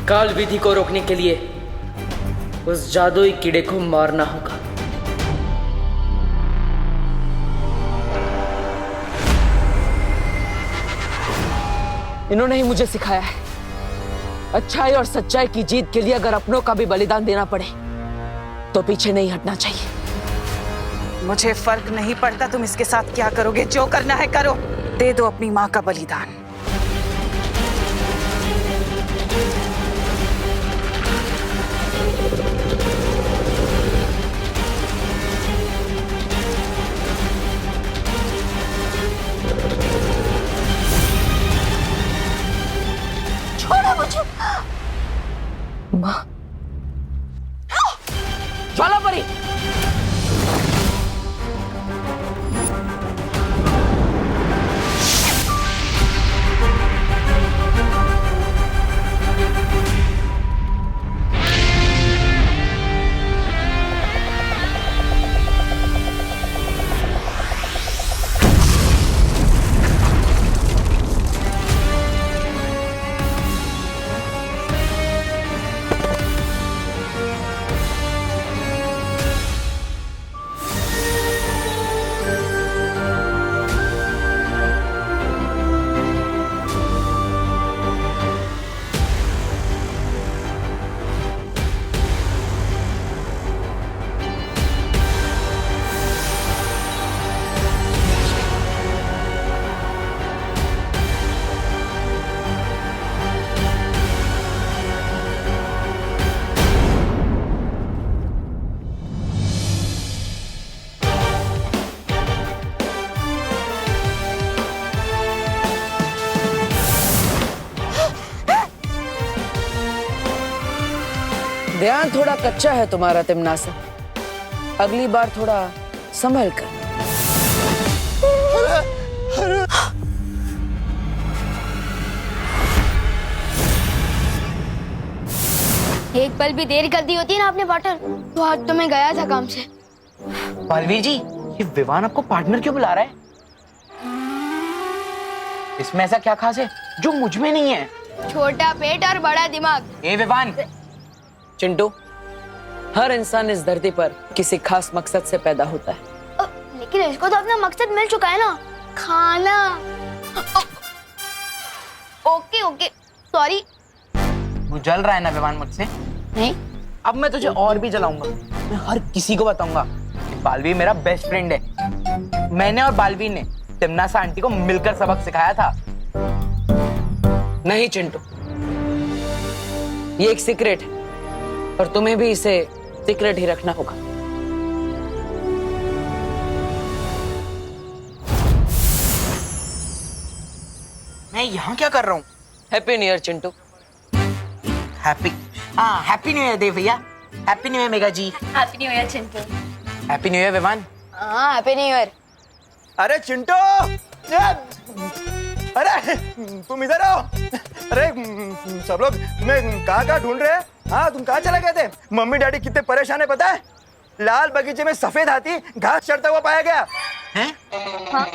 काल विधि को रोकने के लिए उस जादुई कीड़े को मारना होगा। इन्होंने ही मुझे सिखाया है, अच्छाई और सच्चाई की जीत के लिए अगर अपनों का भी बलिदान देना पड़े तो पीछे नहीं हटना चाहिए। मुझे फर्क नहीं पड़ता तुम इसके साथ क्या करोगे, जो करना है करो। दे दो अपनी माँ का बलिदान। माँ, ज्वाला परी। ध्यान थोड़ा कच्चा है तुम्हारा तिमनासा, अगली बार थोड़ा संभल कर। एक पल भी देर कर दी होती ना आपने पार्टनर, तो आज तो मैं गया था काम से। बालवीर जी, ये विवान आपको पार्टनर क्यों बुला रहा है? इसमें ऐसा क्या खास है जो मुझ में नहीं है? छोटा पेट और बड़ा दिमाग। ए विवान। चिंटू, हर इंसान इस धरती पर किसी खास मकसद से पैदा होता है। लेकिन इसको तो अपना मकसद मिल चुका है ना, खाना। Okay okay, sorry. तू जल रहा है ना विवान मुझसे? नहीं। अब मैं तुझे और भी जलाऊंगा। मैं हर किसी को बताऊंगा कि बालवीर मेरा बेस्ट फ्रेंड है। मैंने और बालवीर ने तिमनासा आंटी को मिलकर सबक सिखाया था। नहीं चिंटू, ये एक सीक्रेट है और तुम्हें भी इसे सीक्रेट ही रखना होगा। मैं यहाँ क्या कर रहा हूँ? Happy new year Chintu. Happy new year Dev भैया। Happy new year Megha ji. Happy new year Chintu. Happy new year Vivaan. हाँ हैप्पी न्यू ईयर। अरे चिंटू, अरे तुम इधर आओ। अरे सब लोग तुम्हें कहाँ ढूंढ रहे हैं? हाँ, तुम कहाँ चले गए थे? मम्मी डैडी कितने परेशान है पता है? लाल बगीचे में सफेद हाथी घास चढ़ता हुआ पाया गया है। हाँ?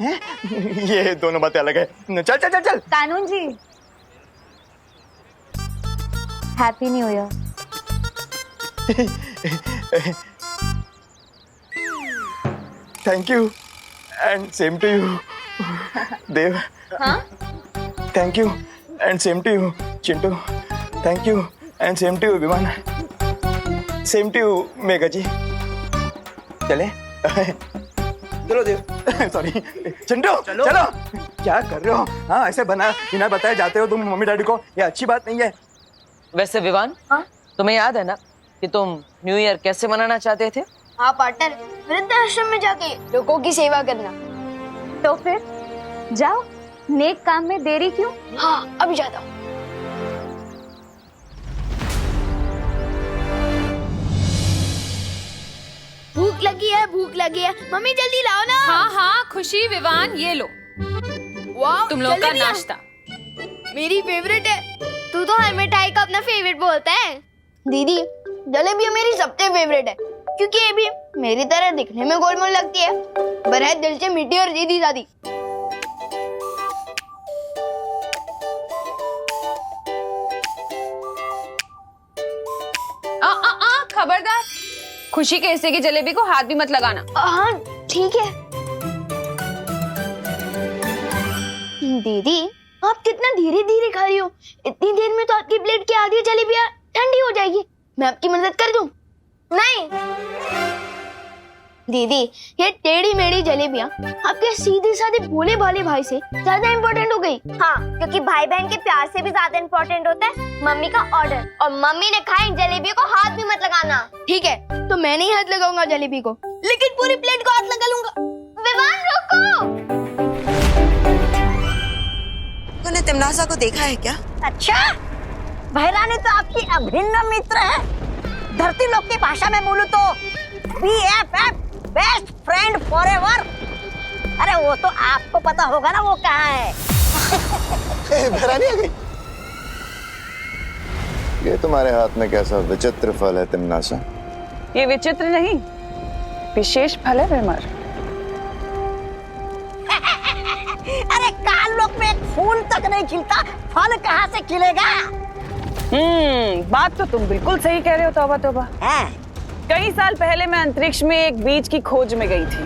ये दोनों बातें अलग है। चल चल चल चल। कानून जी, happy new year. Thank you and same to you Dev. हाँ? Thank you and same to you Chintu. Thank you and same to you विमान। Same to you Megha ji. चले चलो देव। सॉरी चिंटू, चलो क्या कर रहे हो? हाँ, ऐसे बिना बताए जाते हो तुम मम्मी डैडी को, ये अच्छी बात नहीं है। वैसे विवान, तुम्हें याद है ना कि तुम न्यू ईयर कैसे मनाना चाहते थे? हाँ पार्टनर, वृद्धाश्रम में जाके लोगों की सेवा करना। तो फिर जाओ, नेक काम में देरी क्यों? हाँ अभी जाता हूँ। भूख लगी है मम्मी जल्दी लाओ ना। हाँ हाँ खुशी, विवान, ये लो वाह, तुम लोगों का जलेबियाँ। नाश्ता। मेरी फेवरेट है। तू तो हर मिठाई का अपना फेवरेट बोलता है। दीदी, जलेबियाँ मेरी सबसे फेवरेट है, क्योंकि ये भी मेरी तरह दिखने में गोलमोल लगती है, पर है दिल से मीठी और सीधी सादी। खबरदार, खुशी के हिस्से की जलेबी को हाथ भी मत लगाना। हाँ ठीक है। दीदी, आप कितना धीरे धीरे खा रही हो। इतनी देर में तो आपकी प्लेट की आधी जलेबियाँ ठंडी हो जाएगी। मैं आपकी मदद कर दूं? नहीं दीदी, ये टेढ़ी मेढ़ी जलेबियाँ आपके सीधे साधे भोले भाले भाई से ज्यादा इम्पोर्टेंट हो गई। हाँ, क्योंकि भाई बहन के प्यार से भी ज्यादा इम्पोर्टेंट होता है मम्मी का ऑर्डर। और मम्मी ने कहा इन जलेबियों को हाथ भी मत लगाना। ठीक है, तो मैं नहीं हाथ लगाऊंगा जलेबी को, लेकिन पूरी प्लेट को हाथ लगा लूंगा। विवान रुको। तूने तिमनासा को देखा है क्या? अच्छा, भैरानी तो आपकी अभिन्न मित्र है। धरती लोक की भाषा में बोलूं तो BFF, बेस्ट फ्रेंड फॉरएवर। अरे वो तो आपको पता होगा ना वो कहाँ है। भैरानी आ गई। ये तुम्हारे हाथ में कैसा विचित्र फल है तिमनासा? ये विचित्र नहीं, विशेष फल है विमर। अरे काल लोक में एक फूल तक नहीं खिलता, फल कहाँ से खिलेगा? बात तो तुम बिल्कुल सही कह रहे हो। तौबा तौबा। कई साल पहले मैं अंतरिक्ष में एक बीज की खोज में गई थी,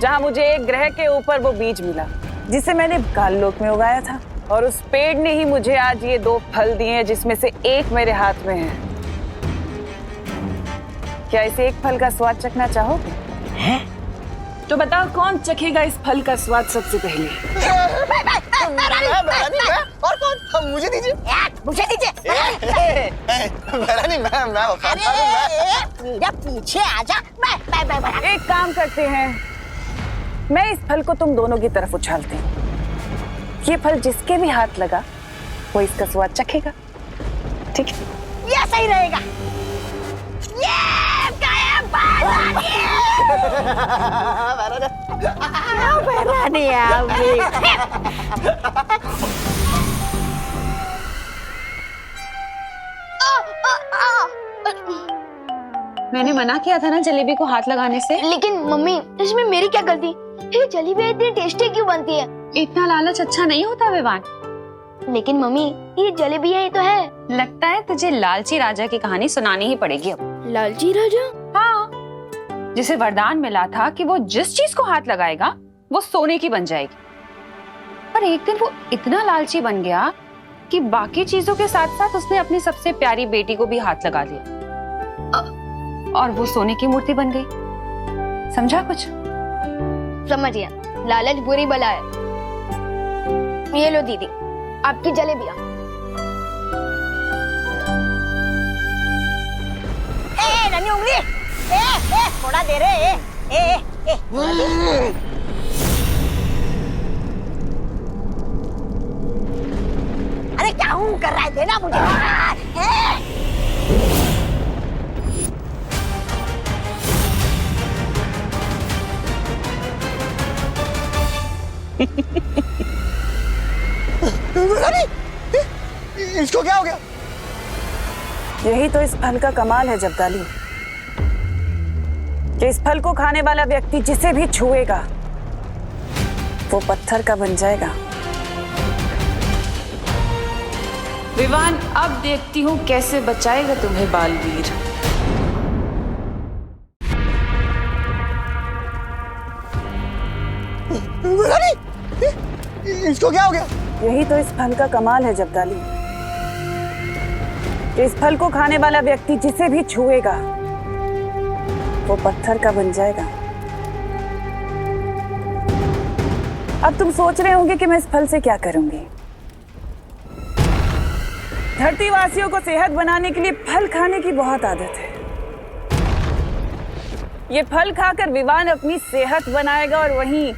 जहां मुझे एक ग्रह के ऊपर वो बीज मिला जिसे मैंने काल लोक में उगाया था। और उस पेड़ ने ही मुझे आज ये 2 फल दिए हैं, जिसमें से एक मेरे हाथ में है। क्या इस एक फल का स्वाद चखना चाहोगे? तो बताओ कौन चखेगा इस फल का स्वाद सबसे पहले? और कौन? मुझे दीजिए। मुझे दीजिए। भैरानी मैं मेरा पीछे आजा। मैं एक काम करते हैं, मैं इस फल को तुम दोनों की तरफ उछालती हूँ। ये फल जिसके भी हाथ लगा वो इसका स्वाद चखेगा, ठीक है? ये सही रहेगा। ये भैरानी आ गई। मैंने मना किया था ना जलेबी को हाथ लगाने से। लेकिन मम्मी, इसमें मेरी क्या गलती? ये जलेबी इतनी टेस्टी क्यों बनती है? इतना लालच अच्छा नहीं होता विवान। लेकिन मम्मी, ये जलेबी ही तो है। लगता है तुझे लालची राजा की कहानी सुनानी ही पड़ेगी अब। लालची राजा? हाँ, जिसे वरदान मिला था कि वो जिस चीज को हाथ लगाएगा वो सोने की बन जाएगी। पर एक दिन वो इतना लालची बन गया कि बाकी चीजों के साथ साथ उसने अपनी सबसे प्यारी बेटी को भी हाथ लगा दिया और वो सोने की मूर्ति बन गई। समझा कुछ? समझ गया। लालच बुरी बला है। ये लो दीदी, आपकी जलेबियां। नन्ही उंगली, थोड़ा दे रे। अरे क्या हूँ कर रहा है? देना मुझे। इसको क्या हो गया? यही तो इस फल का कमाल है जब्दाली, कि इस फल को खाने वाला व्यक्ति जिसे भी छुएगा वो पत्थर का बन जाएगा। विवान, अब देखती हूँ कैसे बचाएगा तुम्हें बालवीर। इसको क्या हो गया? यही तो इस फल का कमाल है जब्दाली, कि इस फल को खाने वाला व्यक्ति जिसे भी छुएगा वो पत्थर का बन जाएगा। अब तुम सोच रहे होंगे कि मैं इस फल से क्या करूंगी। धरती वासियों को सेहत बनाने के लिए फल खाने की बहुत आदत है। ये फल खाकर विवान अपनी सेहत बनाएगा और वहीं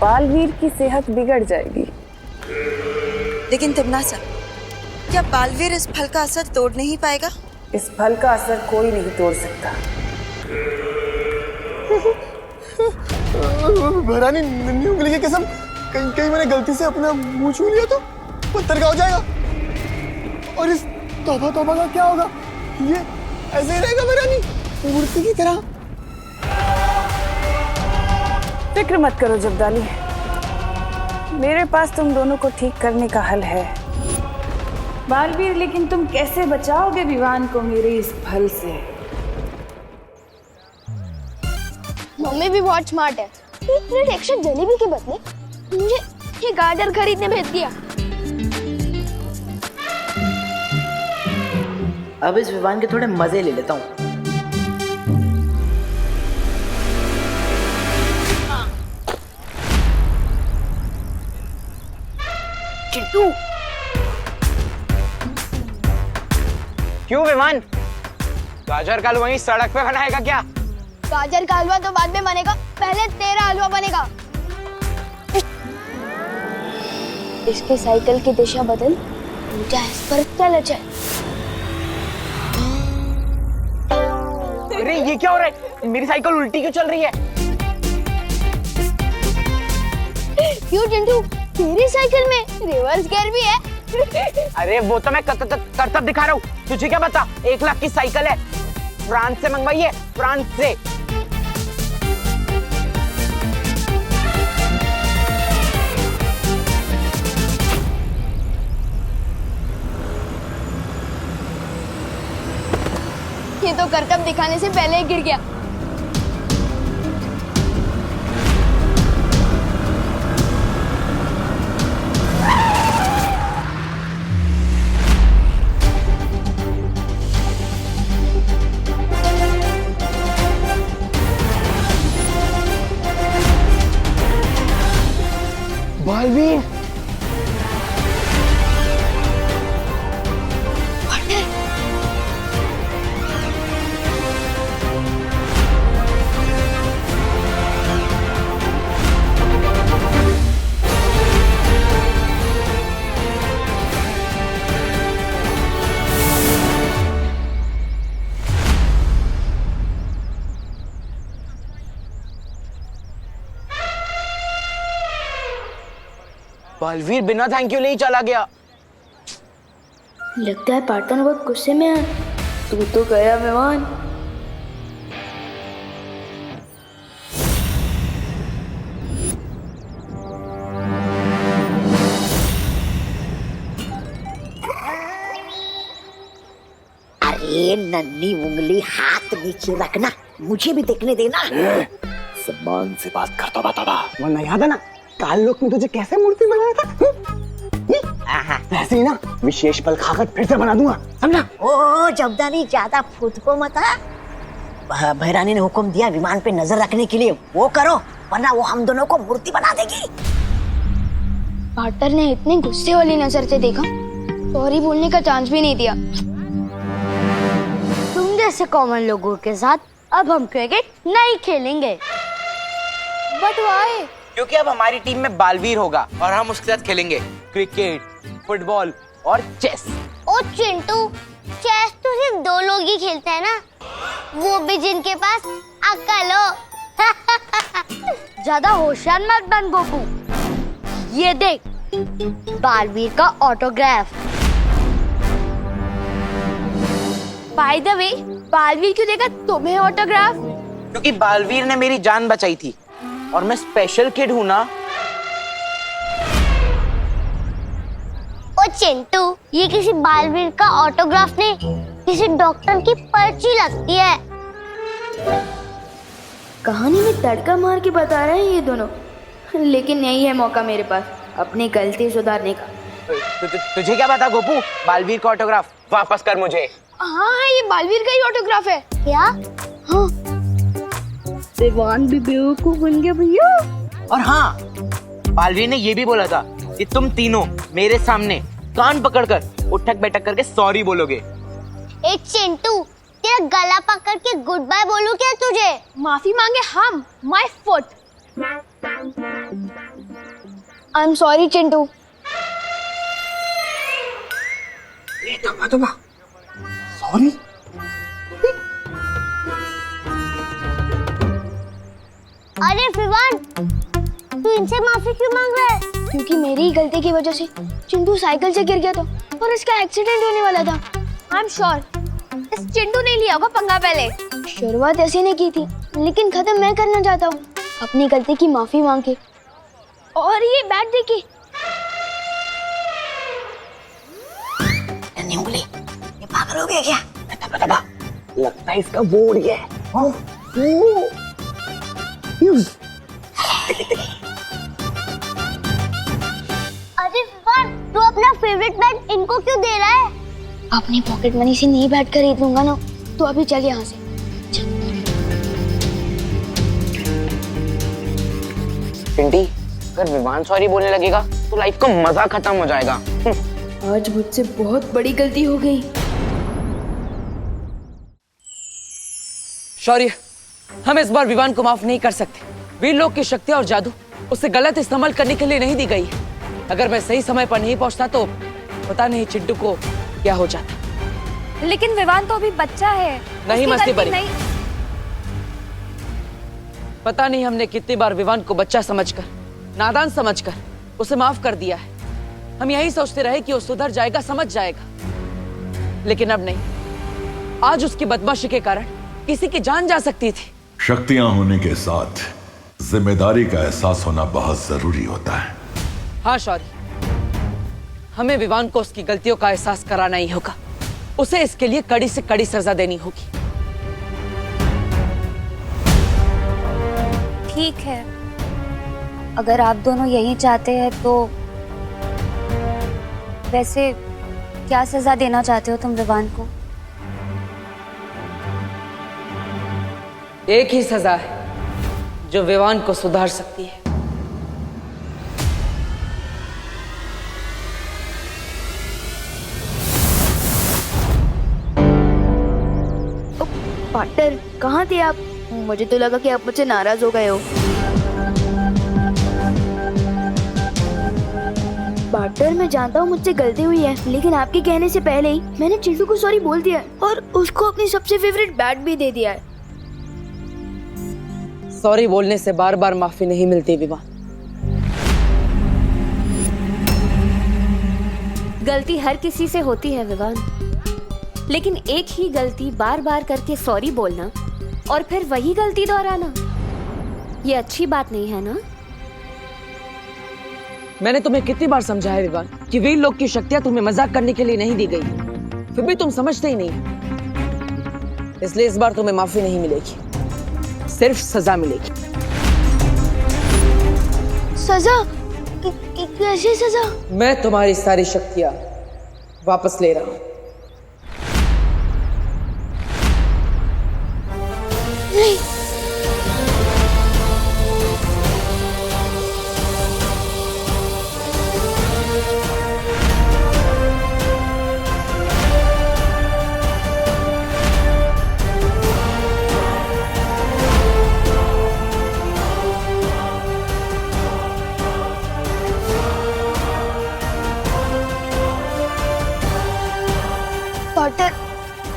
बालवीर की सेहत बिगड़ जाएगी। लेकिन तिमनासा, क्या बालवीर इस फल का असर तोड़ नहीं पाएगा? इस फल का असर कोई नहीं तोड़ सकता। भैरानी, नन्ही उंगली की कसम, कहीं मैंने गलती से अपना मुंह छू लिया तो पत्थर का हो जाएगा। और इस तौबा तौबा का क्या होगा? ये ऐसे ही रहेगा भैरानी, मूर्ति की तरह। फिक्र मत करो जब्दाली, मेरे पास तुम दोनों को ठीक करने का हल है। बालवीर, लेकिन तुम कैसे बचाओगे विवान को मेरे इस फल से? मम्मी भी बहुत स्मार्ट है। एक प्लेट एक्स्ट्रा जलेबी के बदले मुझे ये गाजर खरीदने भेज दिया। अब इस विवान के थोड़े मजे ले लेता हूँ। चिंटू, क्यों विमान? गाजर का हलवा वहीं सड़क पे बनाएगा क्या? गाजर का हलवा तो बाद में बनेगा, पहले तेरा हलवा बनेगा। इसके साइकिल की दिशा बदल, ऊंचा इस पर चला जाए। अरे ये क्या हो रहा है? मेरी साइकिल उल्टी क्यों चल रही है? क्यों चिंटू, तेरी साइकिल में रिवर्स गियर भी है? अरे वो तो मैं करतब दिखा रहा हूँ, तुझे क्या पता? 1 लाख की साइकिल है, फ्रांस से मंगवाई है, फ्रांस से। ये तो करतब दिखाने से पहले ही गिर गया। बालवीर, बालवीर बिना थैंक यू ले ही चला गया। लगता है पार्टनर बहुत गुस्से में है। तू तो गया मेहमान। अरे नन्ही उंगली हाथ नीचे रखना, मुझे भी देखने देना। सम्मान से बात करता बतावा। वरना याद है ना काल लोक में तुझे कैसे मूर्ति बनाया था? वैसे ही ना विशेष पल खाकर फिर से बना दूंगा, समझा? ओ जबदानी, ज्यादा फुदको मत। भैरानी ने हुक्म दिया विमान पे नजर रखने के लिए, वो करो, वरना वो हम दोनों को मूर्ति बना देगी। पार्टनर ने इतने गुस्से वाली नजर से देखा, सॉरी बोलने का चांस भी नहीं दिया। तुम जैसे कॉमन लोगों के साथ अब हम क्रिकेट नहीं खेलेंगे। But why? क्योंकि अब हमारी टीम में बालवीर होगा और हम उसके साथ खेलेंगे क्रिकेट, फुटबॉल और चेस। ओ चिंटू, चेस तो सिर्फ 2 लोग ही खेलते हैं ना, वो भी जिनके पास अक्ल हो। ज्यादा होशियार मत बन गोपू। ये देख, बालवीर का autograph. By the way, Baalveer क्यों देगा तुम्हें ऑटोग्राफ? क्योंकि बालवीर ने मेरी जान बचाई थी और मैं स्पेशल किड हूँ ना। ओ चिंटू, ये किसी बालवीर का ऑटोग्राफ नहीं, किसी डॉक्टर की पर्ची लगती है। कहानी में तड़का मार के बता रहे हैं ये दोनों, लेकिन यही है मौका मेरे पास अपनी गलती सुधारने का। तुझे क्या पता गोपू? बालवीर का ऑटोग्राफ वापस कर मुझे। हाँ, ये बालवीर का ही ऑटोग्राफ है। क्या? हाँ, दीवान भी बेवकूफ बन गया भैया। और हाँ, बालवीर ने ये भी बोला था कि तुम तीनों मेरे सामने कान पकड़कर उठक बैठक करके सॉरी बोलोगे। ए चिंटू, तेरा गला पकड़ के गुड बाय बोलूं क्या तुझे? माफी मांगे हम, my foot. I am sorry Chintu. Sorry? अरे फिवान, तू इनसे माफी क्यों मांग रहा है? क्योंकि मेरी ही गलती की वजह से चिंटू साइकिल से गिर गया था और इसका एक्सीडेंट होने वाला था। आई एम श्योर इस चिंटू ने लिया होगा पंगा पहले। शुरुआत ऐसी नहीं की थी, लेकिन खत्म मैं करना चाहता हूँ अपनी गलती की माफी मांग के। और ये बैट देखिए। नन्ही उंगली, ये पागल हो गया क्या? लगता है इसका वो उड़ गया है। अरे फिवान, तू अपना फेवरेट बैट इनको क्यों दे रहा है? अपनी पॉकेट मनी से नहीं बैट खरीद लूंगा ना, तो अभी चल यहाँ से। पिंटी, अगर विमान सॉरी बोलने लगेगा तो लाइफ का मजा खत्म हो जाएगा। आज मुझसे बहुत बड़ी गलती हो गई। शौर्य, हम इस बार विवान को माफ नहीं कर सकते। वीर लोग की शक्ति और जादू उसे गलत इस्तेमाल करने के लिए नहीं दी गई है। अगर मैं सही समय पर नहीं पहुंचता तो पता नहीं चिंटू को क्या हो जाता। लेकिन विवान तो अभी बच्चा है। नहीं उसकी मस्ती गलती परी। पता नहीं हमने कितनी बार विवान को बच्चा समझकर, नादान समझकर उसे माफ कर दिया है। हम यही सोचते रहे कि वो सुधर जाएगा, समझ जाएगा, लेकिन अब नहीं। आज उसकी बदमाशी के कारण किसी की जान जा सकती थी। शक्तियां होने के साथ जिम्मेदारी का एहसास होना बहुत जरूरी होता है। हाँ शौर्य, हमें विवान को उसकी गलतियों का एहसास कराना ही होगा। उसे इसके लिए कड़ी से कड़ी सजा देनी होगी। ठीक है, अगर आप दोनों यही चाहते हैं तो वैसे क्या सजा देना चाहते हो तुम विवान को? एक ही सजा है जो विवान को सुधार सकती है। पार्टनर, कहाँ थे आप? मुझे तो लगा कि आप मुझसे नाराज हो गए हो। पार्टनर, मैं जानता हूँ मुझसे गलती हुई है, लेकिन आपके कहने से पहले ही मैंने चिंटू को सॉरी बोल दिया है और उसको अपनी सबसे फेवरेट बैट भी दे दिया है। सॉरी बोलने से बार बार माफी नहीं मिलती विवान। गलती हर किसी से होती है विवान, लेकिन एक ही गलती बार बार करके सॉरी बोलना और फिर वही गलती दोहराना, ये अच्छी बात नहीं है ना? मैंने तुम्हें कितनी बार समझाया विवान कि वीर लोग की शक्तियां तुम्हें मजाक करने के लिए नहीं दी गई, फिर भी तुम समझते ही नहीं। इसलिए इस बार तुम्हें माफी नहीं मिलेगी, सिर्फ सजा मिलेगी। सजा? कैसी सजा? मैं तुम्हारी सारी शक्तियां वापस ले रहा हूं। नहीं। पार्टनर,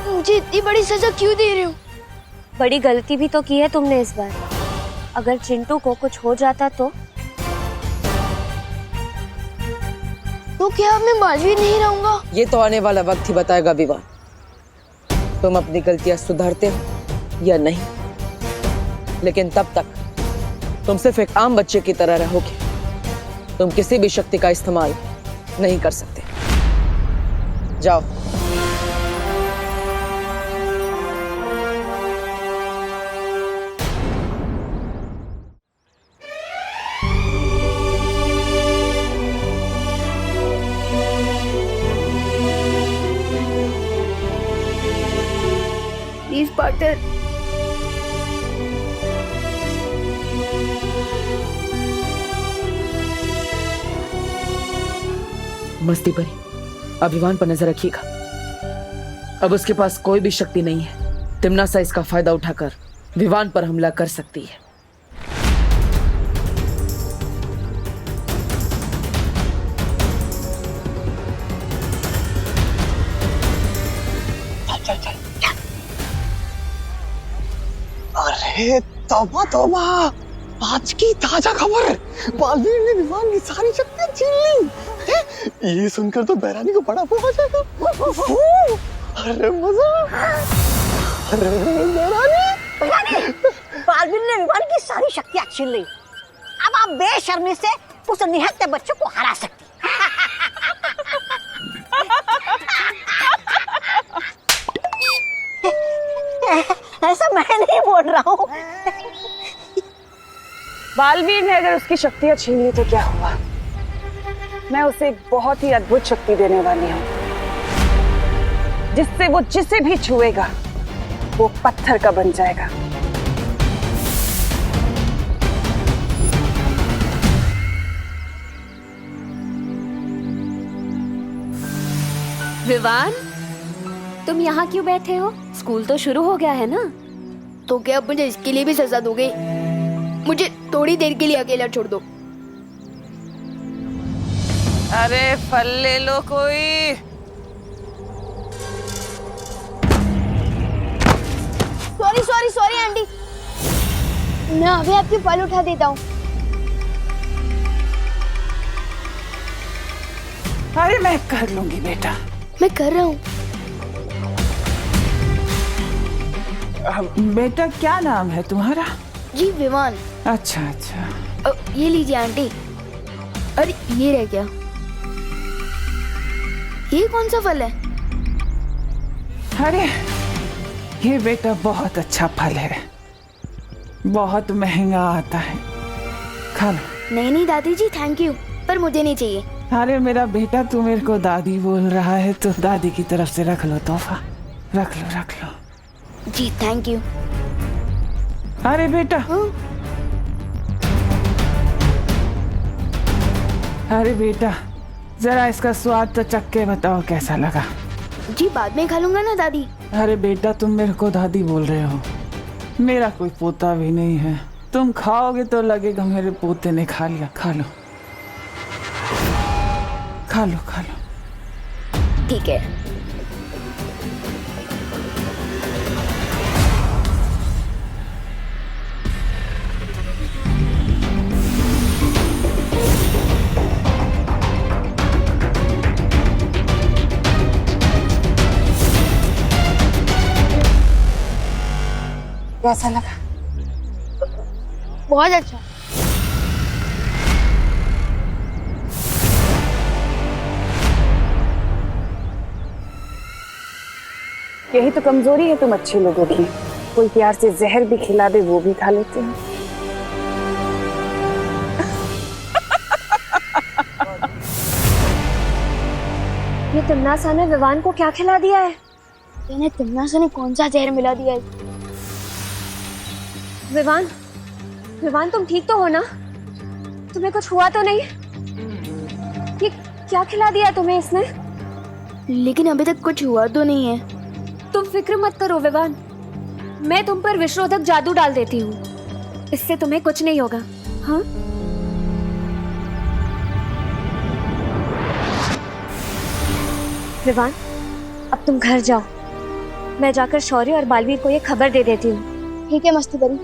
मुझे इतनी बड़ी सजा क्यों दे रहे हो? बड़ी गलती भी तो की है तुमने इस बार। अगर चिंटू को कुछ हो जाता तो क्या मैं मालवीर नहीं रहूंगा? ये तो आने वाला वक्त ही बताएगा विवान, तुम अपनी गलतियां सुधारते हो या नहीं। लेकिन तब तक तुम सिर्फ एक आम बच्चे की तरह रहोगे। तुम किसी भी शक्ति का इस्तेमाल नहीं कर सकते। जाओ। Please partner. मस्ती परी, अभिमान पर नजर रखिएगा। अब उसके पास कोई भी शक्ति नहीं है। तिम्नासा इसका फायदा उठाकर विवान पर हमला कर सकती है। अरे तौबा तौबा, आज की ताजा खबर, बालवीर ने विवान की सारी शक्तियां छीन ली। ये सुनकर तो बैरानी को बड़ा वो हो जाएगा। अरे मजा। अरे बैरानी, बालवीर ने विवान की सारी शक्तियां छीन ली। अब आप बेशर्मी से उस निहत्थे बच्चों को हरा सकती। ऐसा मैं नहीं बोल रहा हूँ। बालवीर ने अगर उसकी शक्तियां छीन ली तो क्या हुआ? मैं उसे एक बहुत ही अद्भुत शक्ति देने वाली हूँ, जिससे वो जिसे भी छुएगा वो पत्थर का बन जाएगा। विवान, तुम यहाँ क्यों बैठे हो? स्कूल तो शुरू हो गया है ना? तो क्या आप मुझे इसके लिए भी सजा दोगे? मुझे थोड़ी देर के लिए अकेला छोड़ दो। अरे फल ले लो कोई। सॉरी सॉरी सॉरी आंटी, मैं अभी आपकी फल उठा देता हूँ। अरे मैं कर लूंगी बेटा। मैं कर रहा हूँ। बेटा क्या नाम है तुम्हारा? जी विमान। अच्छा अच्छा। ये लीजिए आंटी। अरे ये रह गया। ये कौन सा फल है? अरे ये बेटा बहुत अच्छा फल है, बहुत महंगा आता है, खा लो। नहीं नहीं दादी जी थैंक यू, पर मुझे नहीं चाहिए। अरे मेरा बेटा तू मेरे को दादी बोल रहा है तो दादी की तरफ से रख लो तोहफा, रख लो रख लो। जी थैंक यू। अरे बेटा अरे बेटा जरा इसका स्वाद तो चख के बताओ कैसा लगा। जी बाद में खा लूंगा ना दादी। अरे बेटा तुम मेरे को दादी बोल रहे हो, मेरा कोई पोता भी नहीं है, तुम खाओगे तो लगेगा मेरे पोते ने खा लिया। खा लो खा लो खा लो। ठीक है। कैसा लगा? बहुत अच्छा। यही तो कमजोरी है तुम अच्छे लोगों की, कोई प्यार से जहर भी खिला दे वो भी खा लेते हैं। ये तिमनासा ने विवान को क्या खिला दिया है? इन्हें तिमनासा ने कौन सा जहर मिला दिया है? विवान, विवान तुम ठीक तो हो ना? तुम्हें कुछ हुआ तो नहीं? ये क्या खिला दिया तुम्हें इसने? लेकिन अभी तक कुछ हुआ तो नहीं है। तुम फिक्र मत करो विवान, मैं तुम पर विषरोधक जादू डाल देती हूँ, इससे तुम्हें कुछ नहीं होगा। हाँ विवान, अब तुम घर जाओ, मैं जाकर शौर्य और बालवीर को ये खबर दे देती हूँ। ठीक है मस्ती बड़ी।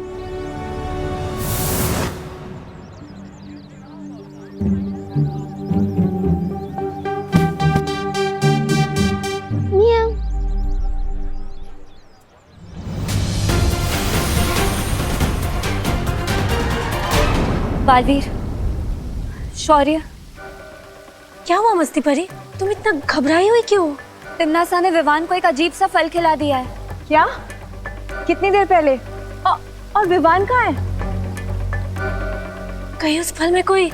बालवीर, शौर्य, क्या हुआ मस्ती परी? तुम इतना घबराई हुई क्यों? तिमनासा ने विवान को एक अजीब सा फल खिला दिया है। क्या? कितनी देर पहले? और विवान कहाँ है? कहीं उस फल में कोई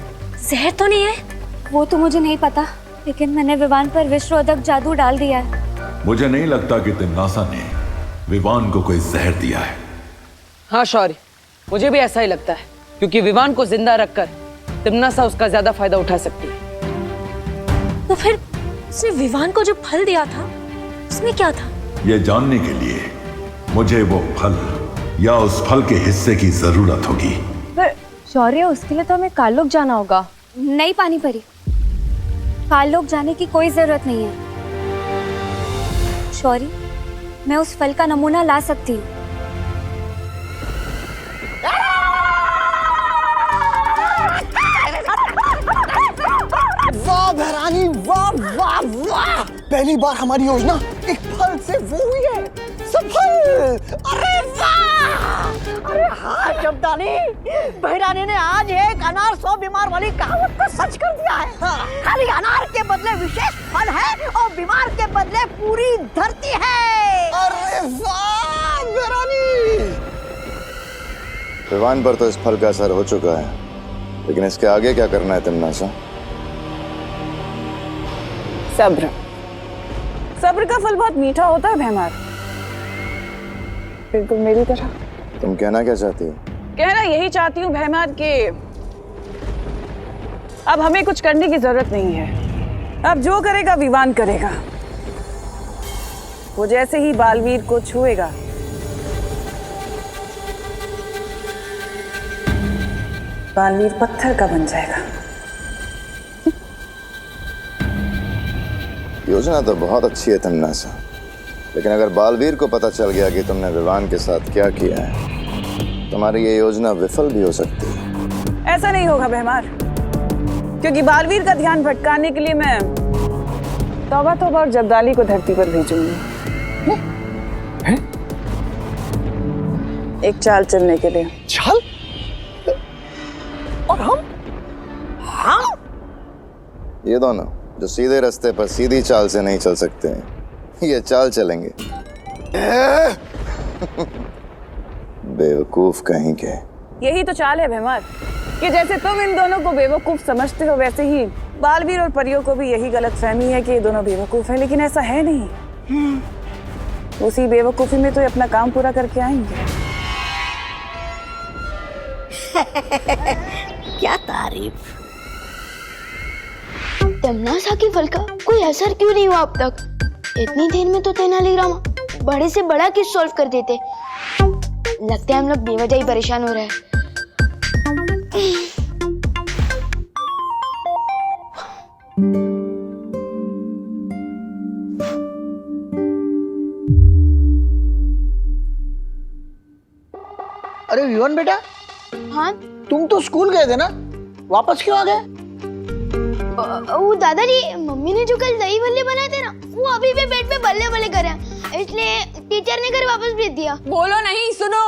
जहर तो नहीं है? वो तो मुझे नहीं पता, लेकिन मैंने विवान पर विषरोधक जादू डाल दिया है। मुझे नहीं लगता कि तिमनासा ने विवान को कोई जहर दिया है। हाँ शौर्य, मुझे भी ऐसा ही लगता है, क्योंकि विवान को जिंदा रखकर तिमनासा उसका ज्यादा फायदा उठा सकती है। तो फिर उसने विवान को जो फल दिया था उसमें क्या था? यह जानने के लिए मुझे वो फल या उस फल के हिस्से की जरूरत होगी। पर शौर्य, उसके लिए तो हमें काललोक जाना होगा। नहीं पानी परी, काललोक जाने की कोई जरूरत नहीं है। शौर्य, मैं उस फल का नमूना ला सकती हूँ। वाह भैरानी, वाह वाह वाह, पहली बार हमारी योजना एक फल से वो हुई है सफल। अरे वाह! अरे हाँ शब्दानी, बहरानी ने आज एक अनार 100 बीमार वाली कहावत को सच कर दिया है। खाली अनार के बदले विशेष फल है और बीमार के बदले पूरी धरती है। अरे वाह बहरानी! विवान पर तो इस फल का असर हो चुका है, लेकिन इसके आगे क्या करना है तिमनासा? सब्र। सब्र का फल बहुत मीठा होता है भैमार, बिल्कुल मेरी तरह। तुम कहना क्या चाहती हो? कहना यही चाहती हूँ भैमार के अब हमें कुछ करने की जरूरत नहीं है। अब जो करेगा विवान करेगा। वो जैसे ही बालवीर को छुएगा बालवीर पत्थर का बन जाएगा। योजना तो बहुत अच्छी है तन्नासा, लेकिन अगर बालवीर को पता चल गया कि तुमने विवान के साथ क्या किया है, तुम्हारी ये योजना विफल भी हो सकती है। ऐसा नहीं होगा बेहमार, क्योंकि बालवीर का ध्यान भटकाने के लिए मैं तौबा तौबा और जब्दाली को धरती पर भेजूंगी। एक चाल चलने के लिए। चाल? और हम ये दोनों जो सीधे रास्ते पर सीधी चाल से नहीं चल सकते हैं, ये चाल चलेंगे। बेवकूफ कहीं के। यही तो चाल है बेहमार, कि जैसे तुम इन दोनों को बेवकूफ समझते हो, वैसे ही बालवीर और परियों को भी यही गलतफहमी है कि ये दोनों बेवकूफ हैं, लेकिन ऐसा है नहीं। उसी बेवकूफी में तो ये अपना काम पूरा करके आएंगे। क्या तारीफ। तमन्ना के फल का कोई असर क्यों नहीं हुआ अब तक? इतनी देर में तो तेनालीराम बड़े से बड़ा केस सॉल्व कर देते। लगता है हम लोग बेवजह ही परेशान हो रहे हैं। अरे विवान बेटा, हाँ तुम तो स्कूल गए थे ना, वापस क्यों आ गए? वो दादाजी, मम्मी ने जो कल दही भल्ले बनाए थे ना, वो अभी भी पेट में बल्ले बल्ले कर रहे हैं, इसलिए टीचर ने घर वापस भेज दिया। बोलो नहीं, सुनो,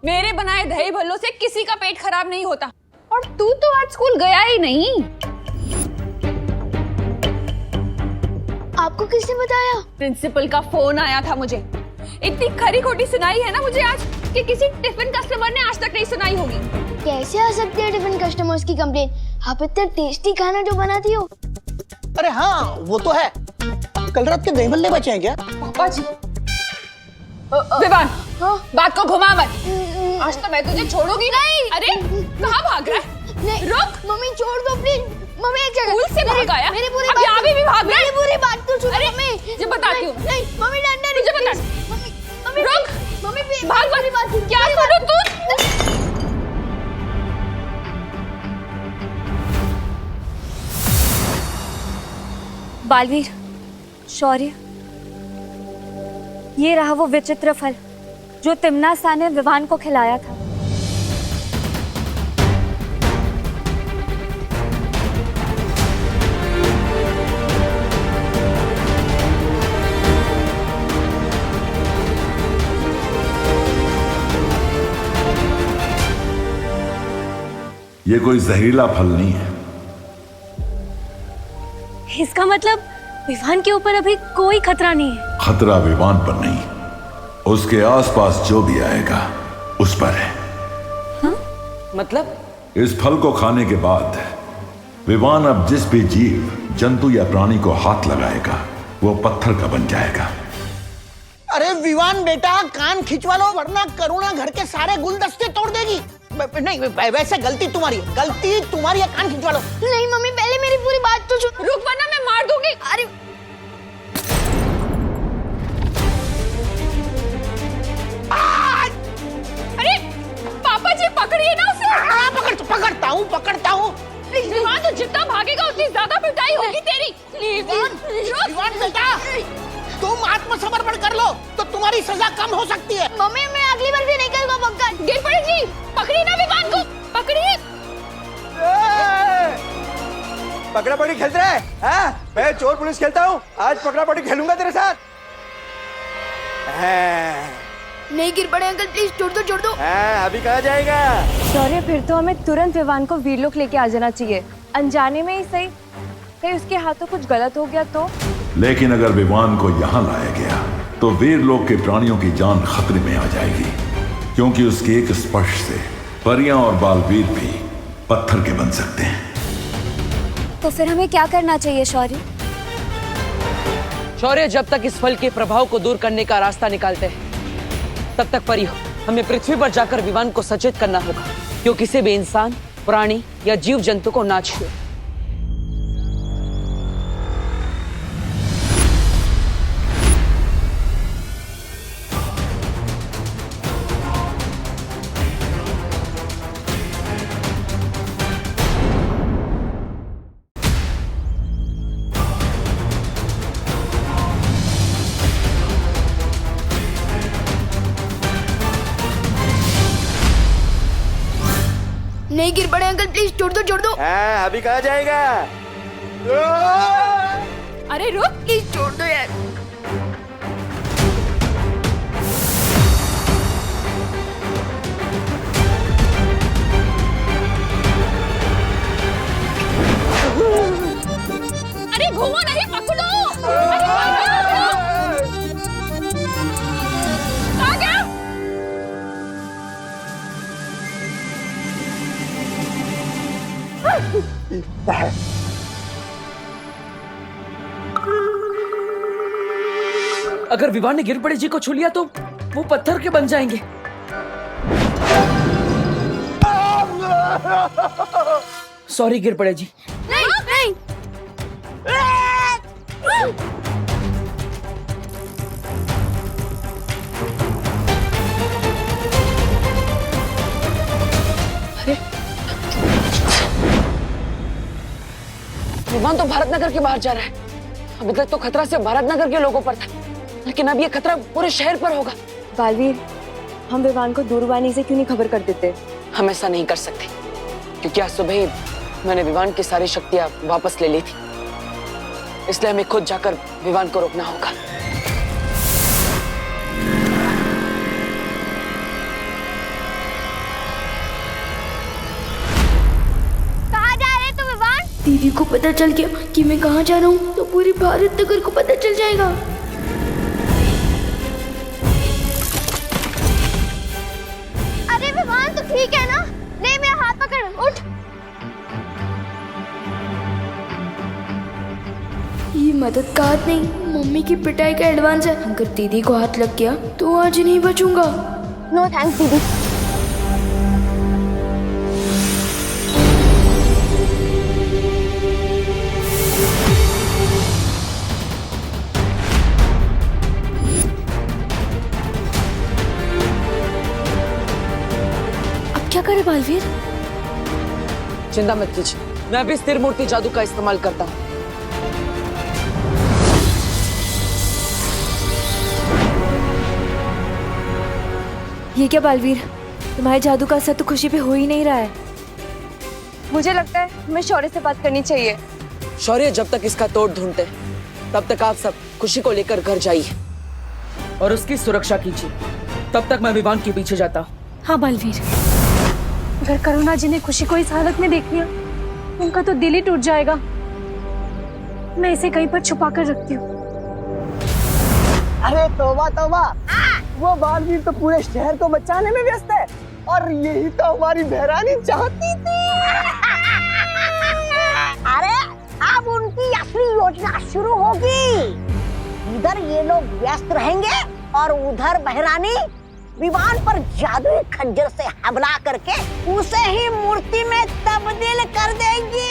मेरे बनाए दही भल्लों से किसी का पेट खराब नहीं होता। और तू तो आज स्कूल गया ही नहीं। आपको किसने बताया? प्रिंसिपल का फोन आया था मुझे। इतनी खरी खोटी सुनाई है ना मुझे आज कि किसी टिफिन कस्टमर ने आज तक नहीं सुनाई होगी। कैसे आ सकती है टिफिन कस्टमर्स की कंप्लेन? आप इतना टेस्टी खाना जो बनाती हो। अरे हाँ, वो तो है। कल रात के दही भल्ले बचे हैं क्या? पापा जी। विवान, बात को घुमा मत। आज तो मैं तुझे छोड़ूंगी नहीं। अरे कहाँ भाग रहा है? नहीं, रुक। मम्मी छोड़ दो प्लीज। मम्मी एक जगह। स्कूल से भाग आया? मेरी पूरी अब यहाँ भी भाग रहा है? मेरी पूरी बात तो सुनो मम्मी। तुझे बताती हूँ। नहीं, मम्मी डंडा नहीं। तुझे बता। मम्मी रुक। मम्मी भाग वाली बात। क्या सुनो तू? बालवीर, शौर्य, ये रहा वो विचित्र फल जो तिम्नासा ने विवान को खिलाया था। ये कोई जहरीला फल नहीं है। इसका मतलब विवान के ऊपर अभी कोई खतरा नहीं है। खतरा विवान पर नहीं, उसके आसपास जो भी आएगा उस पर है। मतलब? इस फल को खाने के बाद विवान अब जिस भी जीव, जंतु या प्राणी को हाथ लगाएगा वो पत्थर का बन जाएगा। अरे विवान बेटा, कान खिंचवा लो वरना करुणा घर के सारे गुलदस्ते तोड़ देगी। नहीं, वैसे गलती तुम्हारी है, कान खिंचवा लो। नहीं मम्मी, पहले मेरी पूरी बात तो सुनो। रुक वरना मैं मार दूंगी। अरे अरे पापा जी, पकड़िए ना उसे। पकड़ता हूँ। विवान तो जितना भागेगा उतनी ज्यादा पिटाई होगी तेरी। विवान बेटा, तुम आत्मसमर्पण कर लो तो तुम्हारी सजा कम हो सकती है। मम्मी, मैं अगली बार भी नहीं करूँगा पक्का। गिर पड़ी जी, पकड़िए ना विवान को, पकड़िए। पकड़ा पकड़ी खेलते रहे? हाँ? मैं चोर पुलिस खेलता हूँ, आज पकड़ा पकड़ी खेलूंगा तेरे साथ। नहीं गिर पड़े अंकल, प्लीज छोड़ दो। अभी कहाँ जाएगा? शौर्य, फिर तो हमें तुरंत विवान को वीरलोक लेके आ जाना चाहिए। अनजाने में ही सही, कहीं उसके हाथों कुछ गलत हो गया तो। लेकिन अगर विवान को यहाँ लाया गया तो वीरलोक के प्राणियों की जान खतरे में आ जाएगी, क्योंकि उसके एक स्पर्श से परियां और बालवीर भी पत्थर के बन सकते हैं। तो फिर हमें क्या करना चाहिए शौर्य? शौर्य, जब तक इस फल के प्रभाव को दूर करने का रास्ता निकालते हैं, तब तक परियों, हमें पृथ्वी पर जाकर विवान को सचेत करना होगा कि वो किसी भी इंसान, प्राणी या जीव जंतु को ना छुए। नहीं गिर पड़े अंकल, प्लीज छोड़ दो छोड़ दो। हाँ, अभी कहाँ जाएगा? अरे रुक, प्लीज छोड़ दो यार। अरे घूमो नहीं, पकड़ो। आ गया। अगर विवान ने गिर पड़े जी को छू लिया तो वो पत्थर के बन जाएंगे। सॉरी गिर पड़े जी। नहीं नहीं। विवान तो भारत नगर के बाहर जा रहा है। अभी तक तो खतरा सिर्फ भारत नगर के लोगों पर था, लेकिन अब ये खतरा पूरे शहर पर होगा। बालवीर, हम विवान को दूरवाणी से क्यों नहीं खबर कर देते? हम ऐसा नहीं कर सकते, क्योंकि आज सुबह ही मैंने विवान की सारी शक्तियां वापस ले ली थी। इसलिए हमें खुद जाकर विवान को रोकना होगा। कहाँ जा रहे तू विवान? दीदी को पता चल गया कि मैं कहाँ जा रहा हूँ तो पूरी भारत नगर को पता चल जाएगा। अरे विवान तो ठीक है ना? ले मेरा हाथ पकड़, उठ। ये मदद का हाथ नहीं, मम्मी की पिटाई का एडवांस है। अगर दीदी को हाथ लग गया तो आज नहीं बचूंगा। नो थैंक्स दीदी। अब क्या करे बालवीर? चिंता मत कीजिए, मैं अभी स्थिर मूर्ति जादू का इस्तेमाल करता हूँ। ये क्या बालवीर, तुम्हारे जादू का असर तो खुशी पे हो ही नहीं रहा है। मुझे लगता है हमें शौर्य से बात करनी चाहिए। शौर्य जब तक इसका तोड़ ढूंढते तब तक आप सब खुशी को लेकर घर जाइए और उसकी सुरक्षा कीजिए। तब तक मैं विवान के पीछे जाता हूँ। हाँ बालवीर, अगर करुणा जी ने खुशी को इस हालत में देख लिया उनका तो दिल ही टूट जाएगा। मैं इसे कहीं पर छुपा कर रखती हूँ। अरे तौबा तौबा, वो बालवीर तो पूरे शहर को बचाने में व्यस्त है और यही तो हमारी बहरानी चाहती थी। अरे अब उनकी असली योजना शुरू होगी। इधर ये लोग व्यस्त रहेंगे और उधर बहरानी विवान पर जादुई खंजर से हमला करके उसे ही मूर्ति में तब्दील कर देंगी।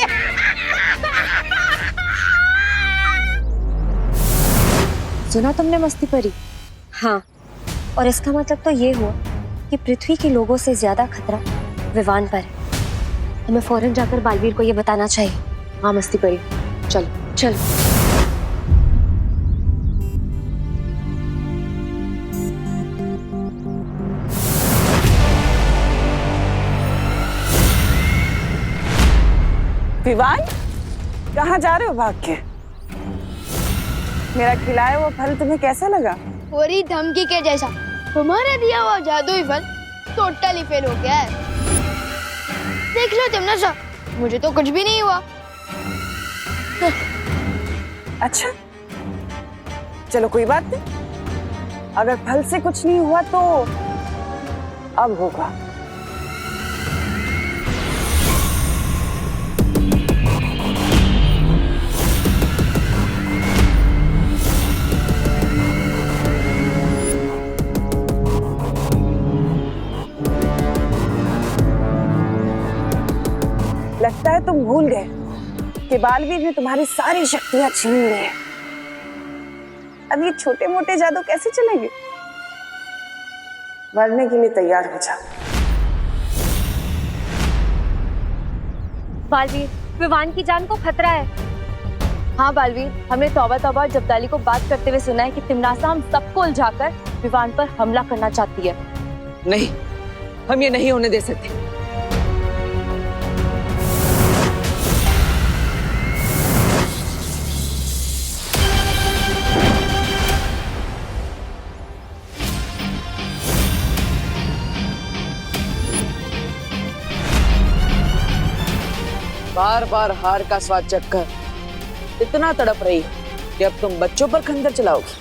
सुना तुमने मस्ती परी? हाँ, और इसका मतलब तो ये हुआ कि पृथ्वी के लोगों से ज्यादा खतरा विवान पर है। हमें फौरन जाकर बालवीर को ये बताना चाहिए। हाँ मस्ती परी, चलो चलो। विवान, कहाँ जा रहे हो भाग के? मेरा खिलाया हुआ फल तुम्हें कैसा लगा? पूरी धमकी के जैसा। तुम्हारा दिया हुआ जादुई फल टोटली फेल हो गया है। देख लो तिमनासा, मुझे तो कुछ भी नहीं हुआ। अच्छा, चलो कोई बात नहीं। अगर फल से कुछ नहीं हुआ तो अब होगा। लगता है तुम भूल गए कि बालवीर ने तुम्हारी सारी शक्तियां छीन ली है। अब ये छोटे मोटे जादू कैसे चलेंगे? मरने के लिए तैयार हो जाओ। बालवीर, विवान की जान को खतरा है। हाँ बालवीर, हमने तौबा तौबा और जब्दाली को बात करते हुए सुना है कि तिमनासा हम सबको उलझाकर विवान पर हमला करना चाहती है। नहीं, हम ये नहीं होने दे सकते। बार बार हार का स्वाद चखकर इतना तड़प रही हो कि अब तुम बच्चों पर खंजर चलाओगी।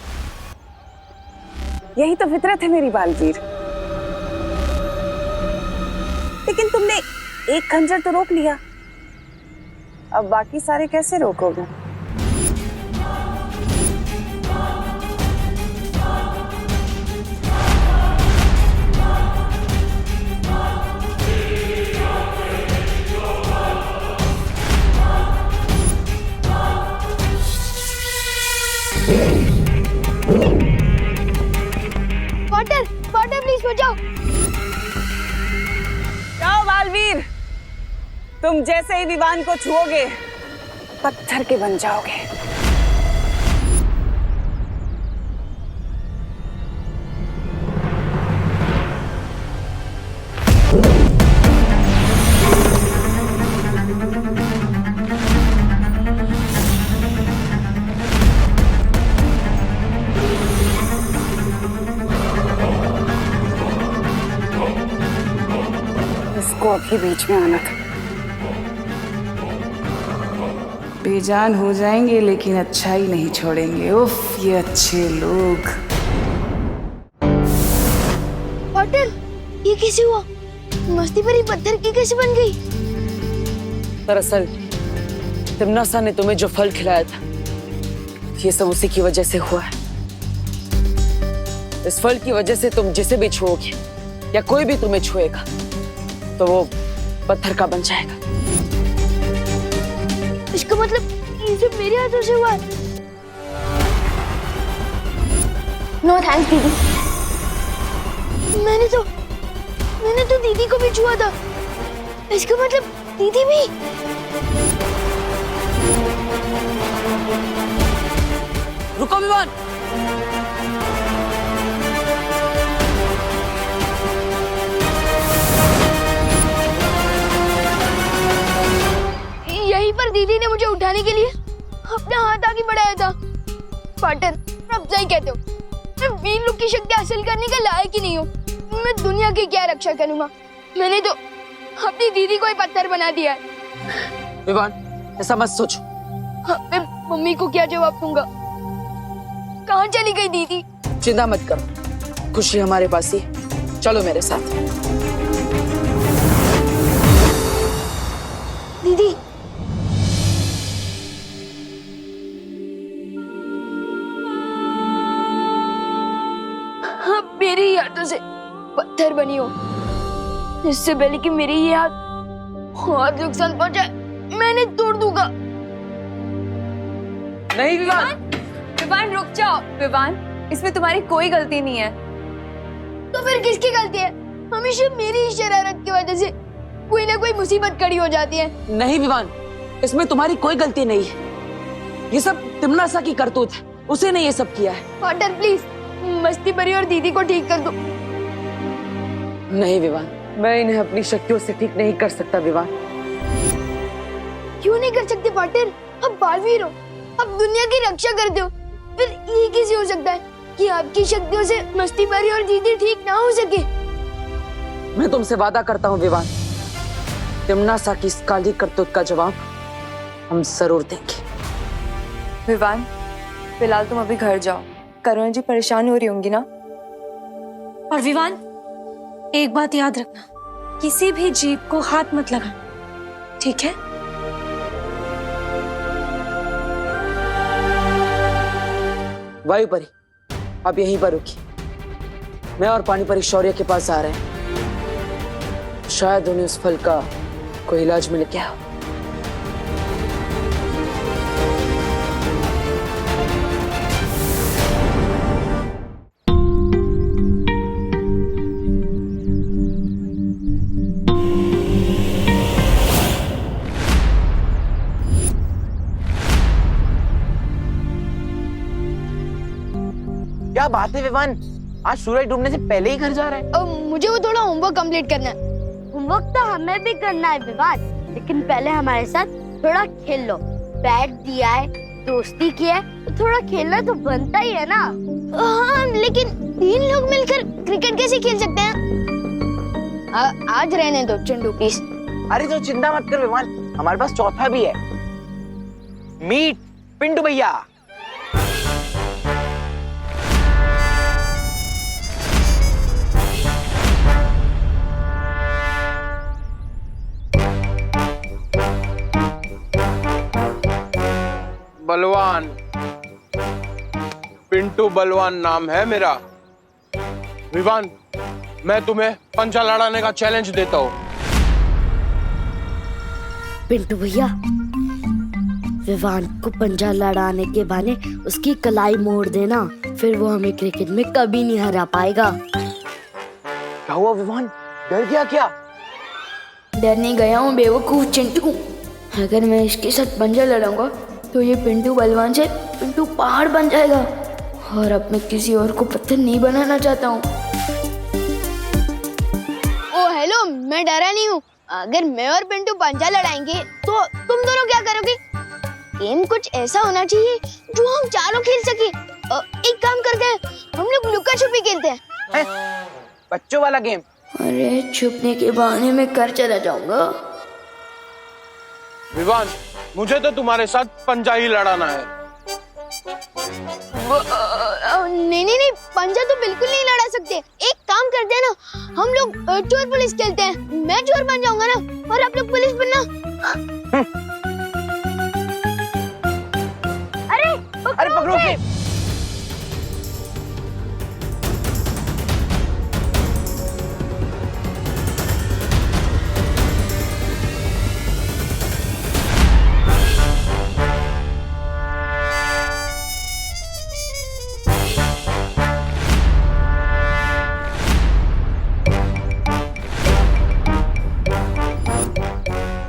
यही तो फितरत है मेरी बालवीर। लेकिन तुमने एक खंजर तो रोक लिया, अब बाकी सारे कैसे रोकोगे? वाटर वाटर प्लीज बचाओ। जाओ बालवीर, तुम जैसे ही विवान को छुओगे पत्थर के बन जाओगे। इसको अभी बीच में आना था। बेजान हो जाएंगे लेकिन अच्छा ही नहीं छोड़ेंगे। उफ, ये अच्छे लोग। वाटर, ये कैसे हुआ? मस्ती भरी पत्थर की कैसे बन गई? दरअसल तिम्नासा ने तुम्हें जो फल खिलाया था, ये सब उसी की वजह से हुआ है। इस फल की वजह से तुम जिसे भी छुओगे या कोई भी तुम्हें छुएगा तो वो पत्थर का बन जाएगा। इसका मतलब ये सब मेरे हाथों से हुआ है। नो थैंक्स दीदी। मैंने तो दीदी को भी छुआ था। इसका मतलब दीदी भी। रुको विवान। यहीं पर दीदी ने मुझे उठाने के लिए अपना हाथ आगे बढ़ाया था। पार्टनर, आप सही कहते हो। मैं वीर लोग की शक्ति हासिल करने का लायक ही नहीं हूँ। मैं दुनिया की क्या रक्षा करूँगा? मैंने तो अपनी दीदी को ही पत्थर बना दिया है। विवान, ऐसा मत सोचो। मैं मम्मी को क्या जवाब दूंगा? कहाँ चली गई दीदी? चिंता मत करो, खुशी हमारे पास ही है। चलो मेरे साथ। दीदी, आप मेरे ही हाथों से पत्थर बनी हो। इससे पहले कि मेरे ये हाथ और नुकसान पहुंचाए, मैंने तोड़ दूंगा। नहीं विवान। विवान रुक जाओ। विवान, इसमें तुम्हारी कोई गलती नहीं है। तो फिर किसकी गलती है? हमेशा मेरी ही शरारत की वजह से कोई ना कोई मुसीबत खड़ी हो जाती है। नहीं विवान, इसमें तुम्हारी कोई गलती नहीं है। ये सब तिम्नासा की करतूत है, उसे ने ये सब किया है। पार्टनर प्लीज, मस्ती भरी और दीदी को ठीक कर दो। नहीं विवान, मैं इन्हें अपनी शक्तियों से ठीक नहीं कर सकता। विवान, क्यों नहीं कर सकते पार्टनर? अब बालवीर हो, अब दुनिया की रक्षा करते हो। फिर ये कैसे हो सकता है कि आपकी शक्तियों से मस्ती भरी और दीदी ठीक ना हो सके? मैं तुमसे वादा करता हूँ विवान, तिम्नासा की इस काली करतूत का जवाब हम जरूर देंगे। विवान, फिलहाल तुम अभी घर जाओ। करुणा जी परेशान हो रही होंगी ना। और विवान, एक बात याद रखना, किसी भी जीव को हाथ मत लगाना, ठीक है? वायु परी अब यहीं पर रुकी। मैं और पानी परी शौर्य के पास आ रहे हैं। शायद उन्हें उस फल का कोई इलाज मिल गया हो। क्या बात है विवान, आज सूरज डूबने से पहले ही घर जा रहा है? मुझे वो थोड़ा होमवर्क कंप्लीट करना है। होमवर्क तो हमें भी करना है विवान, लेकिन पहले हमारे साथ थोड़ा खेल लो। बैट दिया है, दोस्ती की है, तो थोड़ा खेलना तो बनता ही है ना। हाँ, लेकिन 3 लोग मिलकर क्रिकेट कैसे खेल सकते हैं? आज रहने दो चिंटू प्लीज। अरे तो चिंता मत कर विवान, हमारे पास चौथा भी है। मीट पिंटू भैया। बलवान, पिंटू बलवान नाम है मेरा। विवान, मैं तुम्हें पंजा लड़ाने का चैलेंज देता हूँ। पिंटू भैया, विवान को पंजा लड़ाने के बहाने उसकी कलाई मोड़ देना, फिर वो हमें क्रिकेट में कभी नहीं हरा पाएगा। क्या हुआ विवान, डर गया क्या? डरने गया हूँ बेवकूफ चिंटू। अगर मैं इसके साथ पंजा लड़ाऊंगा तो ये पिंटू बलवान से पिंटू पहाड़ बन जाएगा, और अब मैं किसी और को पत्थर नहीं बनाना चाहता हूँ। ओ हेलो, मैं डरा नहीं हूँ। अगर मैं और पिंटू पंजा लड़ाएंगे तो तुम दोनों क्या करोगे? गेम कुछ ऐसा होना चाहिए जो हम चारों खेल सके। एक काम करते हैं, हम लोग लुका छुपी खेलते हैं। बच्चों वाला गेम। अरे छुपने के बहाने में कर चला जाऊंगा। विवान, मुझे तो तुम्हारे साथ पंजा ही लड़ाना है। नहीं, पंजा तो बिल्कुल नहीं लड़ा सकते। एक काम करते हैं ना, हम लोग चोर पुलिस खेलते हैं। मैं चोर बन जाऊंगा ना, और आप लोग पुलिस बनना। अरे पकड़ो उसे।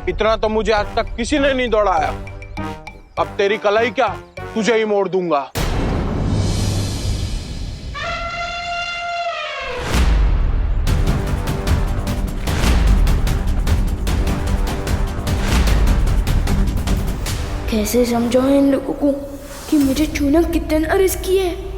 इतना तो मुझे आज तक किसी ने नहीं दौड़ाया। अब तेरी कलाई क्या, तुझे ही मोड़ दूंगा। कैसे समझाऊं इन लोगों को कि मुझे छूना कितना रिस्की है।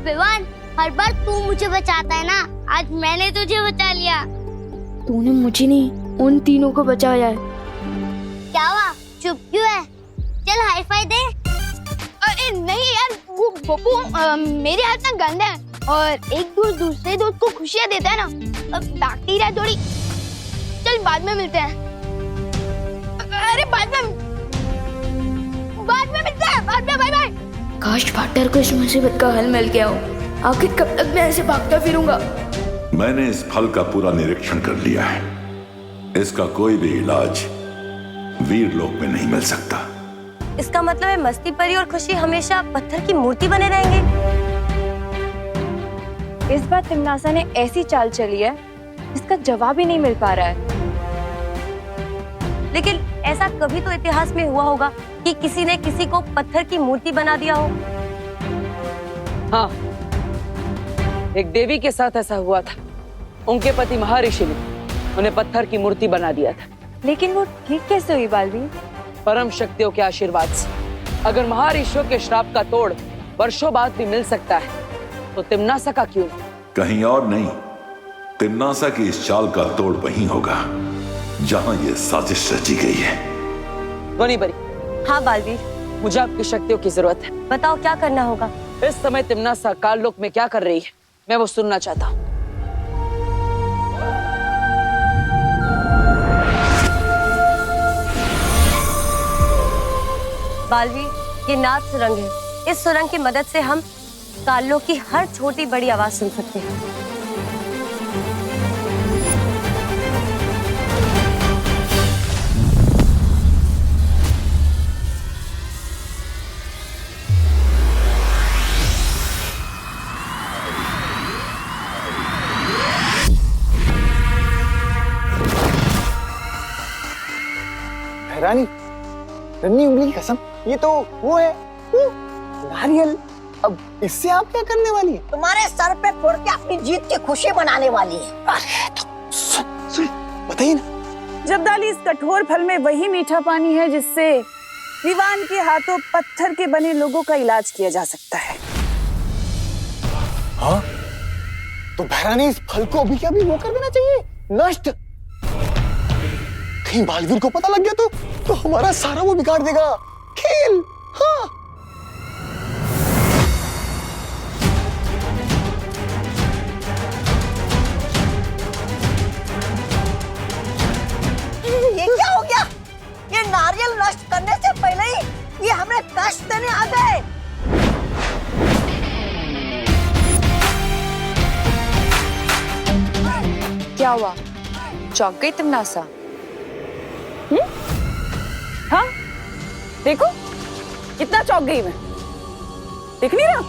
विवान, हर बार तू मुझे बचाता है ना, आज मैंने तुझे बचा लिया। तूने मुझे नहीं, उन तीनों को बचाया है। क्या हुआ, चुप क्यों है? चल हाई फाई दे। अरे नहीं यार, वो पप्पू मेरे हाथ ना गंदा है, और एक दोस्त दूसरे दोस्त को खुशियाँ देता है ना, अब बैक्टीरिया थोड़ी। चल बाद में मिलते हैं। अरे बाद में मिलते हैं, बाद में, बाय बाय। काश पार्टनर को इस मुसीबत का हल मिल गया हो। आखिर कब तक मैं ऐसे भागता फिरूंगा? मैंने इस फल का पूरा निरीक्षण कर लिया है। इसका कोई भी इलाज वीरलोक में नहीं मिल सकता। इसका मतलब है मस्ती परी और खुशी हमेशा पत्थर की मूर्ति बने रहेंगे। इस बार तिमनासा ने ऐसी चाल चली है इसका जवाब ही नहीं मिल पा रहा है। लेकिन ऐसा कभी तो इतिहास में हुआ होगा कि किसी ने किसी को पत्थर की मूर्ति बना दिया हो। हाँ, एक देवी के साथ ऐसा हुआ था। उनके पति महर्षि ने उन्हें पत्थर की मूर्ति बना दिया था। लेकिन वो ठीक कैसे हुई बालवीर? परम शक्तियों के आशीर्वाद से। अगर महर्षियों के श्राप का तोड़ वर्षों बाद भी मिल सकता है तो तिमनासा का क्यों? कहीं और नहीं, तिमनासा की इस चाल का तोड़ वहीं होगा जहां ये साजिश रची गई है। ध्वनि बरी। हाँ बालवीर, मुझे आपकी शक्तियों की जरूरत है। बताओ क्या करना होगा? इस समय तिमनासा काललोक में क्या कर रही है, मैं वो सुनना चाहता हूँ। बालवीर, ये नाद सुरंग है। इस सुरंग की मदद से हम कालों की हर छोटी बड़ी आवाज सुन सकते हैं। रानी, रन्नी उंगली की कसम, ये तो वो है, वो नारियल। अब इससे आप क्या करने वाली है? तुम्हारे सर पे फोड़ के अपनी जीत की खुशी मनाने वाली है। अरे तो सुन, बताइए ना। जब्दाली, इस कठोर फल में वही मीठा पानी है जिससे विवान के हाथों पत्थर के बने लोगों का इलाज किया जा सकता है। हाँ? तो भैरानी, इस फल को अभी के अभी वो कर देना चाहिए, नष्ट। कहीं बालवीर को पता लग गया तो हमारा सारा वो बिगाड़ देगा खेल। हाँ। ये क्या हो गया? ये नारियल नष्ट करने से पहले ही ये हमें कष्ट देने आ गए। क्या हुआ? चौंक गई तुम नासा? हाँ, देखो कितना चौंक गई मैं, देख नहीं रहा?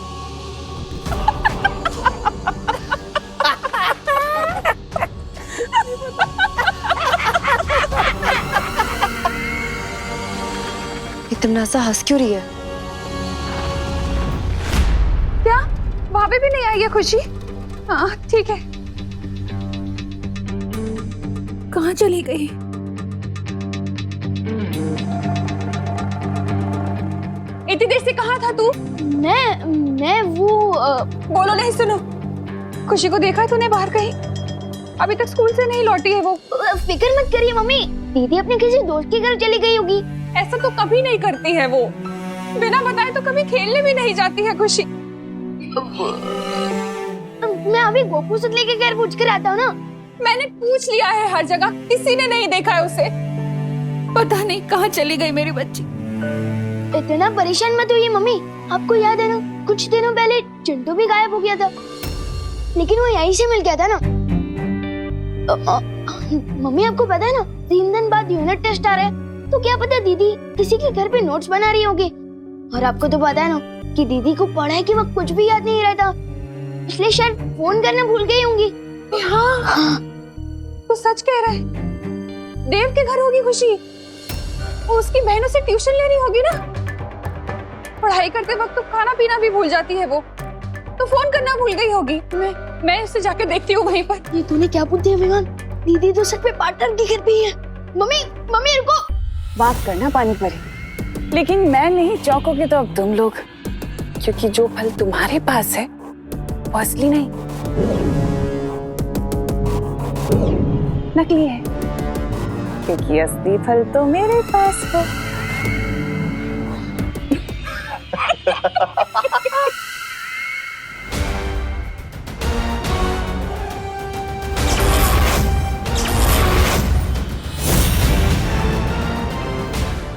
तुम नासा हंस क्यों रही है? क्या वहां पे भी नहीं आई है खुशी? हाँ ठीक है। कहाँ चली गई? इतनी देर से कहाँ था तू? मैं वो बोलो नहीं, सुनो। खुशी को देखा तूने बाहर कहीं? अभी तक स्कूल से नहीं लौटी है वो। फिक्र मत करिए मम्मी, दीदी अपने किसी दोस्त के घर चली गई होगी। ऐसा तो कभी नहीं करती है वो, बिना बताए तो कभी खेलने भी नहीं जाती है खुशी। मैं अभी गोपू से लेके घर पूछ कर आता हूँ ना। मैंने पूछ लिया है हर जगह, किसी ने नहीं देखा है उसे। पता नहीं कहाँ चली गई मेरी बच्ची। इतना परेशान मत होइए मम्मी, आपको याद है ना कुछ दिनों पहले चिंटू भी गायब हो गया था, लेकिन वो यहीं से मिल गया था ना। मम्मी आपको पता है ना 3 दिन बाद यूनिट टेस्ट आ रहा है, तो क्या पता दीदी किसी के घर पे नोट्स बना रही होगी। और आपको तो पता है ना कि दीदी को पढ़ाई के वक्त कुछ भी याद नहीं रहता, इसलिए शायद फोन करना भूल गई होंगी। हाँ, तो सच कह रहा है। देव के घर होगी खुशी, उसकी बहनों से ट्यूशन लेनी होगी ना। पढ़ाई करते वक्त तो खाना पीना भी भूल जाती है वो, तो फोन करना भूल गई होगी। मैं उससे जाकर देखती हूँ वहीं पर। ये तूने क्या पूछ दिया विमान? दीदी तो सच में पार्टनर की घर पे ही है। मम्मी मम्मी रुको। बात करना पानी परी, लेकिन मैं नहीं चौंकोगे तो अब तुम लोग, क्योंकि जो फल तुम्हारे पास है वो असली नहीं, नकली है, क्योंकि असली फल तो मेरे पास है।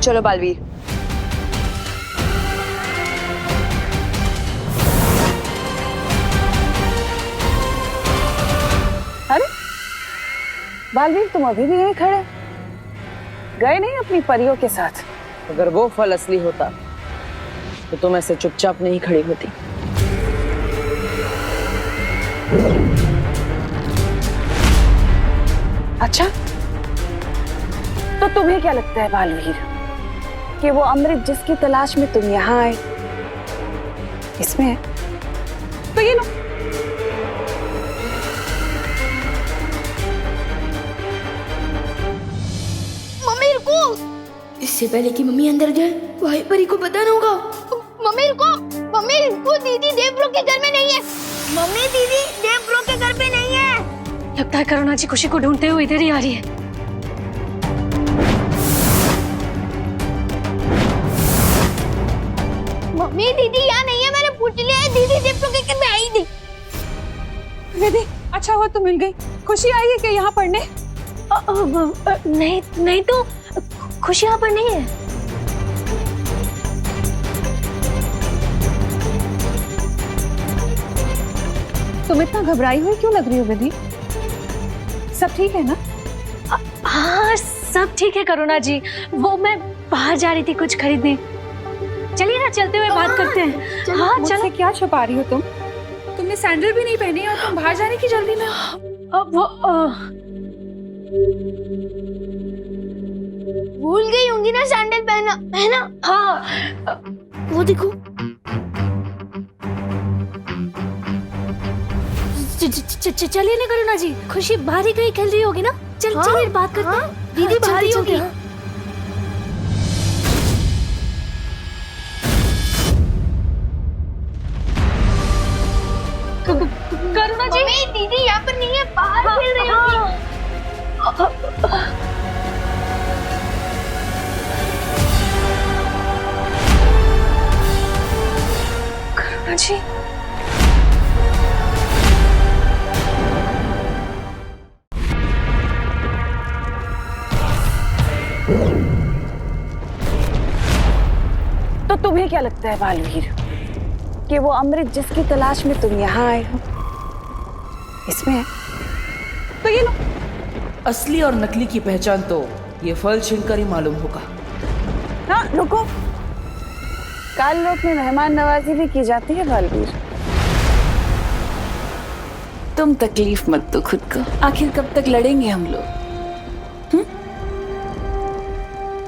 चलो बालवीर। अरे बालवीर, तुम अभी भी यहीं खड़े, गए नहीं अपनी परियों के साथ? अगर वो फल असली होता तो तुम ऐसे चुपचाप नहीं खड़ी होती। अच्छा, तो तुम्हें क्या लगता है बालवीर कि वो अमृत जिसकी तलाश में तुम यहाँ आए इसमें है? तो ये लो। मम्मी रुको। इससे पहले कि मम्मी अंदर जाए, भाई परी को बताना होगा। मम्मी रुको, दीदी देव ब्रो के घर में नहीं है। मम्मी दीदी देव ब्रो के घर पे नहीं है। लगता है करुणा जी खुशी को ढूंढते हुए इधर ही आ रही है। मम्मी दीदी यहाँ नहीं है, मैंने पूछ लिया है, दीदी देव ब्रो के घर में आई नहीं। दीदी अच्छा हुआ तुम मिल गई। खुशी आई है क्या यहाँ पढ़ने? नहीं तो खुशी यहाँ पर नहीं है। तुम इतना घबराई हुई क्यों लग रही हो विधि? सब ठीक है ना? हाँ सब ठीक है करुणा जी, वो मैं बाहर जा रही थी कुछ खरीदने। चलिए ना चलते हुए बात करते हैं। हाँ मुझसे क्या छुपा रही हो तुम? तुमने सैंडल भी नहीं पहनी और तुम बाहर जाने की जल्दी में। भूल गई होंगी ना सैंडल पहना पहना। हाँ वो देखो। चलिए ना करुणा जी, खुशी बाहर ही कहीं खेल रही होगी ना। चलिए बात करते हैं। दीदी बाहर ही होगी। करुणा जी दीदी यहाँ पर नहीं है, बाहर खेल रही होगी। करुणा जी तो तुम्हें क्या लगता है बालवीर कि वो अमृत जिसकी तलाश में तुम यहाँ आए हो इसमें है? तो ये लो। असली और नकली की पहचान तो ये फल छीनकर ही मालूम होगा। हाँ रुको, काल लोक में मेहमान नवाजी भी की जाती है बालवीर। तुम तकलीफ मत दो खुद को, आखिर कब तक लड़ेंगे हम लोग?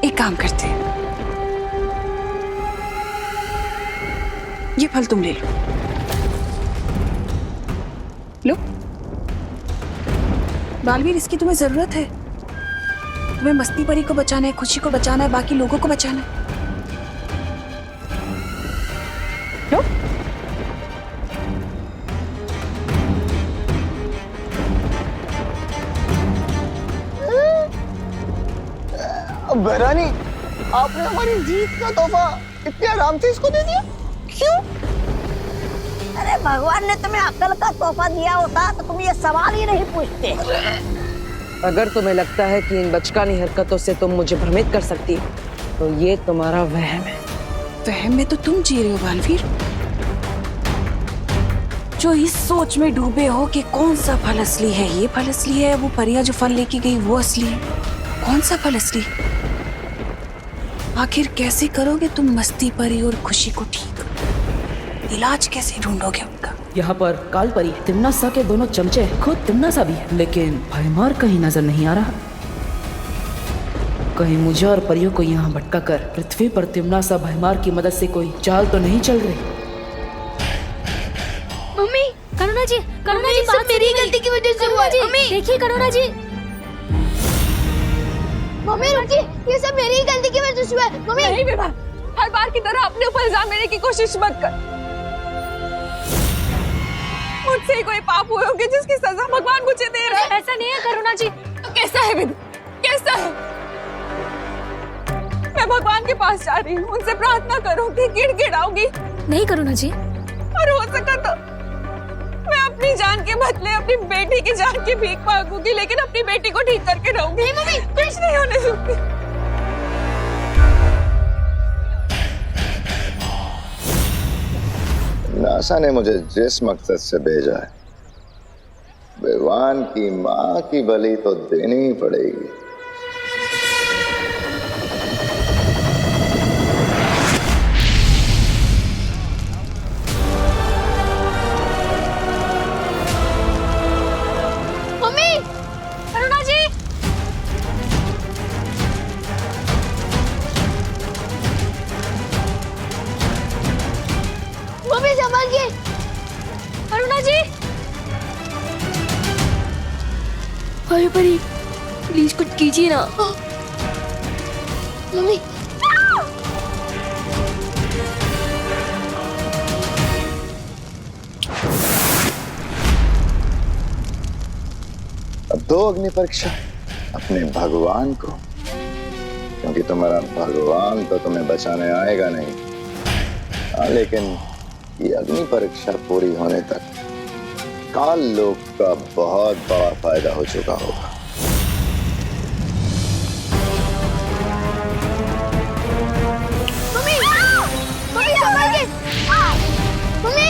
एक काम करते हैं, ये फल तुम ले लो। लो बालवीर, इसकी तुम्हें जरूरत है। तुम्हें मस्ती परी को बचाना है, खुशी को बचाना है, बाकी लोगों को बचाना है। लो। बहरानी, आपने हमारी जीत का तोहफा इतने आराम से इसको दे दिया क्यों? अरे भगवान ने तुम्हें अक्ल का तोहफा दिया होता तो तुम ये सवाल ही नहीं पूछते। अगर तुम्हें लगता है कि इन बचकानी हरकतों से तुम मुझे भ्रमित कर सकती हो तो ये तुम्हारा वहम है। वहम में तो तुम जी रहे हो बालवीर, जो इस सोच में डूबे हो कि कौन सा फल असली है, ये फल असली है, वो परिया जो फल लेके गई वो असली है। कौन सा फल असली? आखिर कैसे करोगे तुम मस्ती परी और खुशी को ठीक? इलाज कैसे ढूंढोगे उनका? यहाँ पर काल परी, तिम्ना सा के दोनों चमचे, खुद तिम्ना सा भी है, लेकिन भयमार कहीं नजर नहीं आ रहा। कहीं मुझे और परियों को यहाँ भटका कर पृथ्वी पर तिम्ना सा भयमार की मदद से कोई चाल तो नहीं चल रही? मम्मी, करुणा जी सब मेरी गलती की वजह से हुआ है। मम्मी देखिए करुणा जी। मम्मी रुकिए, ये सब मेरी गलती की वजह से हुआ है। मम्मी नहीं विभा, हर बार की तरह अपने ऊपर इल्जाम लेने की कोशिश मत कर। मुझसे कोई पाप हुए होंगे जिसकी सजा भगवान मुझे दे रहा है। ऐसा नहीं है करुणा जी। तो कैसा है विधि, कैसा है? मैं भगवान के पास जा रही हूँ, उनसे प्रार्थना करूंगी, गिड़गिड़ाऊंगी। नहीं करुणा जी, और हो सका तो मैं अपनी जान के बदले अपनी बेटी की जान की भीख मांगूंगी, लेकिन अपनी बेटी को ठीक करके रहूंगी। नहीं मम्मी, कुछ नहीं होने दूंगी। नासा ने मुझे जिस मकसद से भेजा है, विवान की माँ की बलि तो देनी ही पड़ेगी। मम्मी, करुणा जी। मम्मी संभालिए। करुणा जी। अरे परी, प्लीज कुछ कीजिए ना। मम्मी। अब दो अग्नि परीक्षा अपने भगवान को, क्योंकि तुम्हारा भगवान तो तुम्हें बचाने आएगा नहीं। हाँ, लेकिन ये अग्नि परीक्षा पूरी होने तक काल लोक का बहुत बड़ा फायदा हो चुका होगा। मम्मी, मम्मी संभालिए। मम्मी।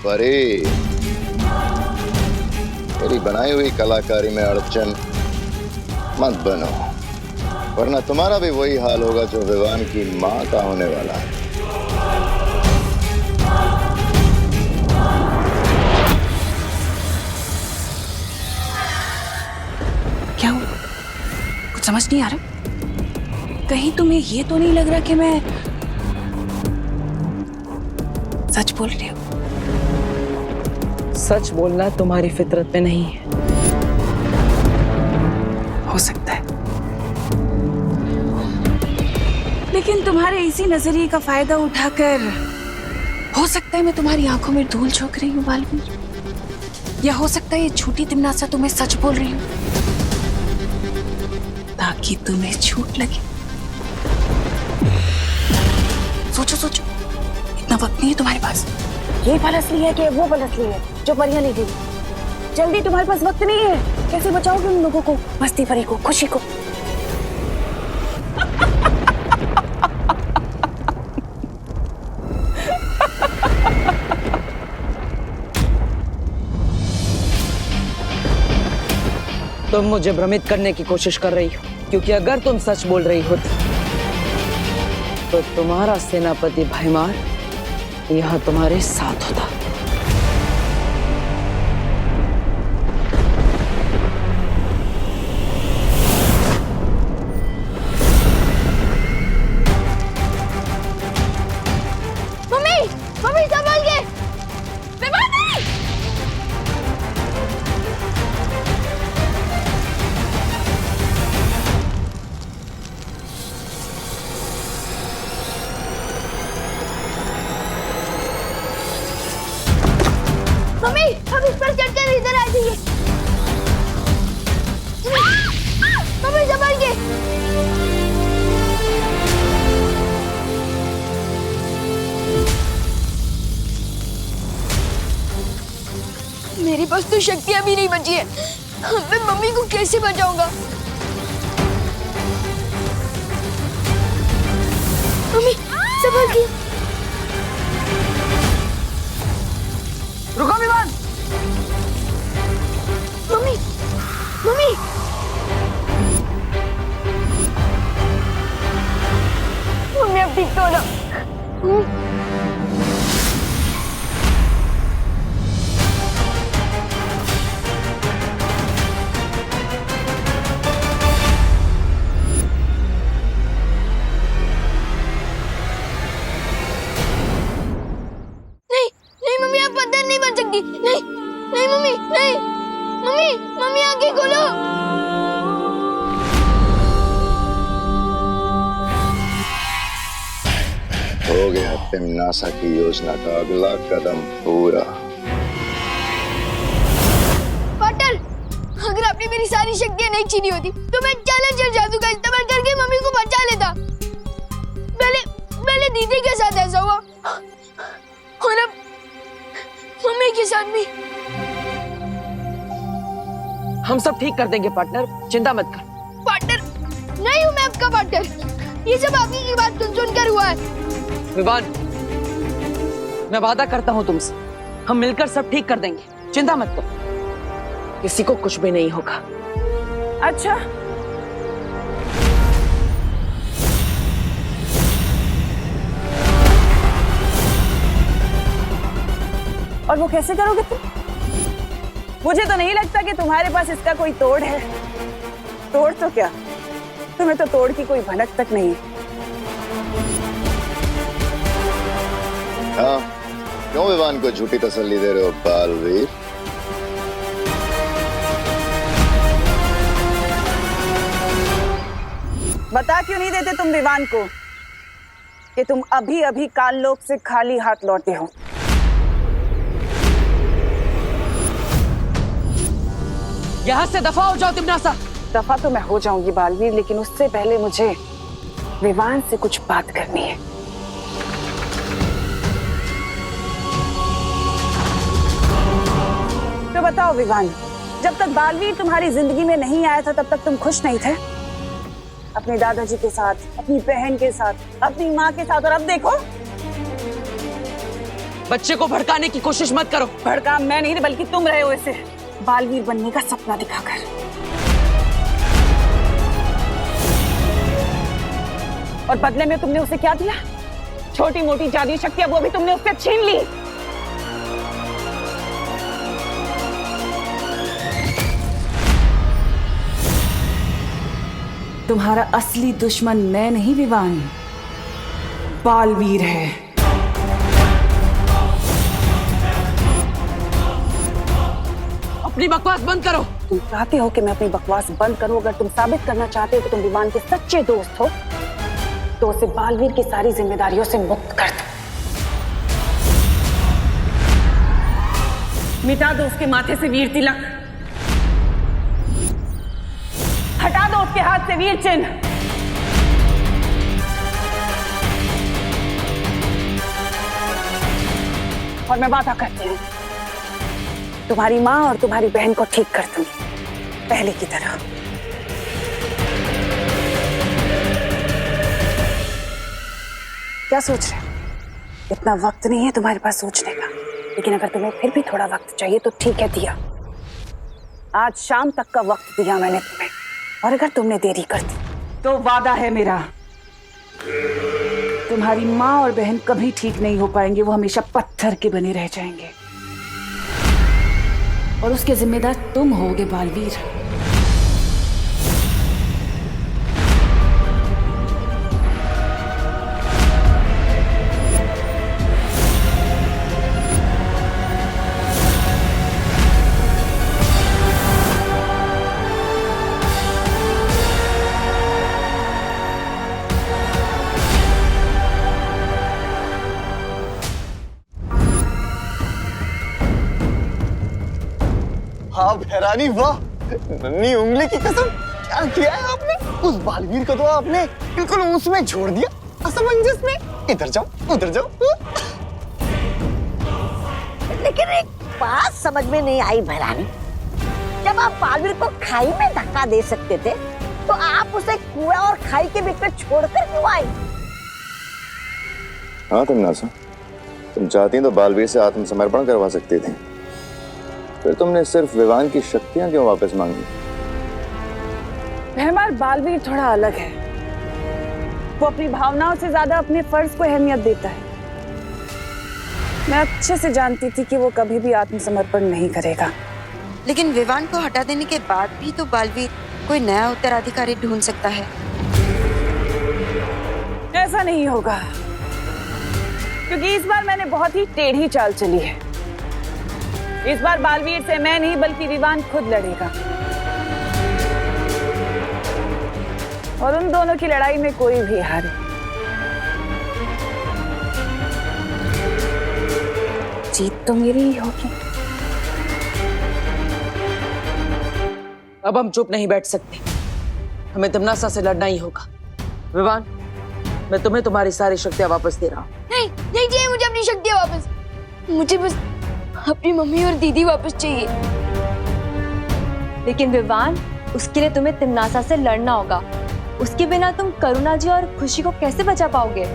परे, मेरी बनाई हुई कलाकारी में अड़चन मत बनो, वरना तुम्हारा भी वही हाल होगा जो विवान की मां का होने वाला है। क्या हुआ? कुछ समझ नहीं आ रहा। कहीं तुम्हें ये तो नहीं लग रहा कि मैं सच बोल रही हूँ? सच बोलना तुम्हारी फितरत में नहीं है। हो सकता है, लेकिन तुम्हारे इसी नजरिए का फायदा उठाकर हो सकता है मैं तुम्हारी आंखों में धूल झोंक रही हूँ बालवीर, या हो सकता है ये झूठी तिमनासा तुम्हें सच बोल रही हूँ ताकि तुम्हें झूठ लगे। सोचो सोचो, इतना वक्त नहीं है तुम्हारे पास। ये पल असली है कि वो पल असली है जो परियां ले गई? जल्दी, तुम्हारे पास वक्त नहीं है। कैसे बचाओगे उन लोगों को, मस्ती परी को, खुशी को? तुम मुझे भ्रमित करने की कोशिश कर रही हो, क्योंकि अगर तुम सच बोल रही हो तो तुम्हारा सेनापति भैमार यहाँ तुम्हारे साथ होता। मम्मी, मम्मी संभाल के। मम्मी, हम इस पर चढ़कर इधर आ जाइए। मम्मी संभाल के। मेरे पास तो शक्तियां भी नहीं बची है। मैं मम्मी को कैसे बचाऊंगा? मम्मी संभाल के। रुको विवान। Mummy, mummy. मम्मी अब ठीक तो हो ना? नहीं, नहीं मम्मी, आप पत्थर नहीं बन सकती। नहीं, नहीं मम्मी, नहीं। मम्मी, मम्मी आंखें खोलो। हो गया तिमनासा की योजना का अगला कदम पूरा। पार्टनर, अगर आपने मेरी सारी शक्तियां नहीं छीनी होती तो मैं चैलेंजर जादू का इस्तेमाल करके मम्मी को बचा लेता। पहले दीदी के साथ ऐसा हुआ और अब मम्मी के साथ भी। हम सब ठीक कर देंगे पार्टनर, चिंता मत कर। पार्टनर नहीं हूँ मैं आपका पार्टनर, ये सब आपकी की बात सुनकर हुआ है। विवान, मैं वादा करता हूँ तुमसे, हम मिलकर सब ठीक कर देंगे, चिंता मत करो, किसी को कुछ भी नहीं होगा। अच्छा, और वो कैसे करोगे तुम? मुझे तो नहीं लगता कि तुम्हारे पास इसका कोई तोड़ है। तोड़ तो क्या, तुम्हें तो तोड़ की कोई भनक तक नहीं है। हाँ, क्यों विवान को झूठी तसल्ली दे रहे हो बालवीर? बता क्यों नहीं देते तुम विवान को कि तुम अभी अभी काललोक से खाली हाथ लौटे हो? यहाँ से दफा हो जाओ तिमनासा। दफा तो मैं हो जाऊंगी बालवीर, लेकिन उससे पहले मुझे विवान से कुछ बात करनी है। तो बताओ विवान, जब तक बालवीर तुम्हारी जिंदगी में नहीं आया था तब तक तुम खुश नहीं थे? अपने दादाजी के साथ, अपनी बहन के साथ, अपनी माँ के साथ, और अब देखो बच्चे को भड़काने की कोशिश मत करो। भड़का मैं नहीं बल्कि तुम रहे हो इसे बालवीर बनने का सपना दिखाकर। और बदले में तुमने उसे क्या दिया? छोटी मोटी जादुई शक्तियां वो भी तुमने उससे छीन ली। तुम्हारा असली दुश्मन मैं नहीं विवान, बालवीर है। अपनी बकवास बंद करो। तुम चाहते हो कि मैं अपनी बकवास बंद करूं? अगर तुम साबित करना चाहते हो कि तुम विवान के सच्चे दोस्त हो तो उसे बालवीर की सारी जिम्मेदारियों से मुक्त कर दो। मिटा दो उसके माथे से वीर तिलक, हटा दो उसके हाथ से वीर चिन्ह। और मैं वादा करती हूं तुम्हारी मां और तुम्हारी बहन को ठीक कर दूंगी पहले की तरह। क्या सोच रहे हो? इतना वक्त नहीं है तुम्हारे पास सोचने का, लेकिन अगर तुम्हें फिर भी थोड़ा वक्त चाहिए तो ठीक है, दिया। आज शाम तक का वक्त दिया मैंने तुम्हें, और अगर तुमने देरी कर दी तो वादा है मेरा, तुम्हारी माँ और बहन कभी ठीक नहीं हो पाएंगे। वो हमेशा पत्थर के बने रह जाएंगे और उसके जिम्मेदार तुम होगे बालवीर। हाँ भैरानी वाह, नन्ही उंगली की कसम, क्या किया है आपने? उस बालवीर को तो आपने बिल्कुल उसमें छोड़ दिया, असमंजस में। इधर जाओ उधर जाओ। लेकिन एक बात समझ में नहीं आई भैरानी, जब आप बालवीर को खाई में धक्का दे सकते थे तो आप उसे कुआं और खाई के बीच में छोड़कर क्यों आई? हाँ तमन्नासा, तुम चाहती तो बालवीर से आत्मसमर्पण करवा सकती थी, फिर तुमने सिर्फ विवान की शक्तियां क्यों वापस मांगी? मेहमान बालवीर थोड़ा अलग है, वो अपनी भावनाओं से ज्यादा अपने फर्ज को अहमियत देता है। मैं अच्छे से जानती थी कि वो कभी भी आत्मसमर्पण नहीं करेगा। लेकिन विवान को हटा देने के बाद भी तो बालवीर कोई नया उत्तराधिकारी ढूंढ सकता है। ऐसा नहीं होगा, क्योंकि इस बार मैंने बहुत ही टेढ़ी चाल चली है। इस बार बालवीर से मैं नहीं बल्कि विवान खुद लड़ेगा, और उन दोनों की लड़ाई में कोई भी हारे। जीत तो मेरी ही होगी। अब हम चुप नहीं बैठ सकते, हमें तमन्नासा से लड़ना ही होगा। विवान, मैं तुम्हें तुम्हारी सारी शक्तियां वापस दे रहा हूँ। नहीं नहीं चाहिए मुझे अपनी शक्तियां वापस, मुझे बस अपनी मम्मी और दीदी वापस चाहिए। लेकिन विवान, उसके लिए तुम्हें तमन्नासा से लड़ना होगा। उसके बिना तुम करुणा जी और खुशी को कैसे बचा पाओगे?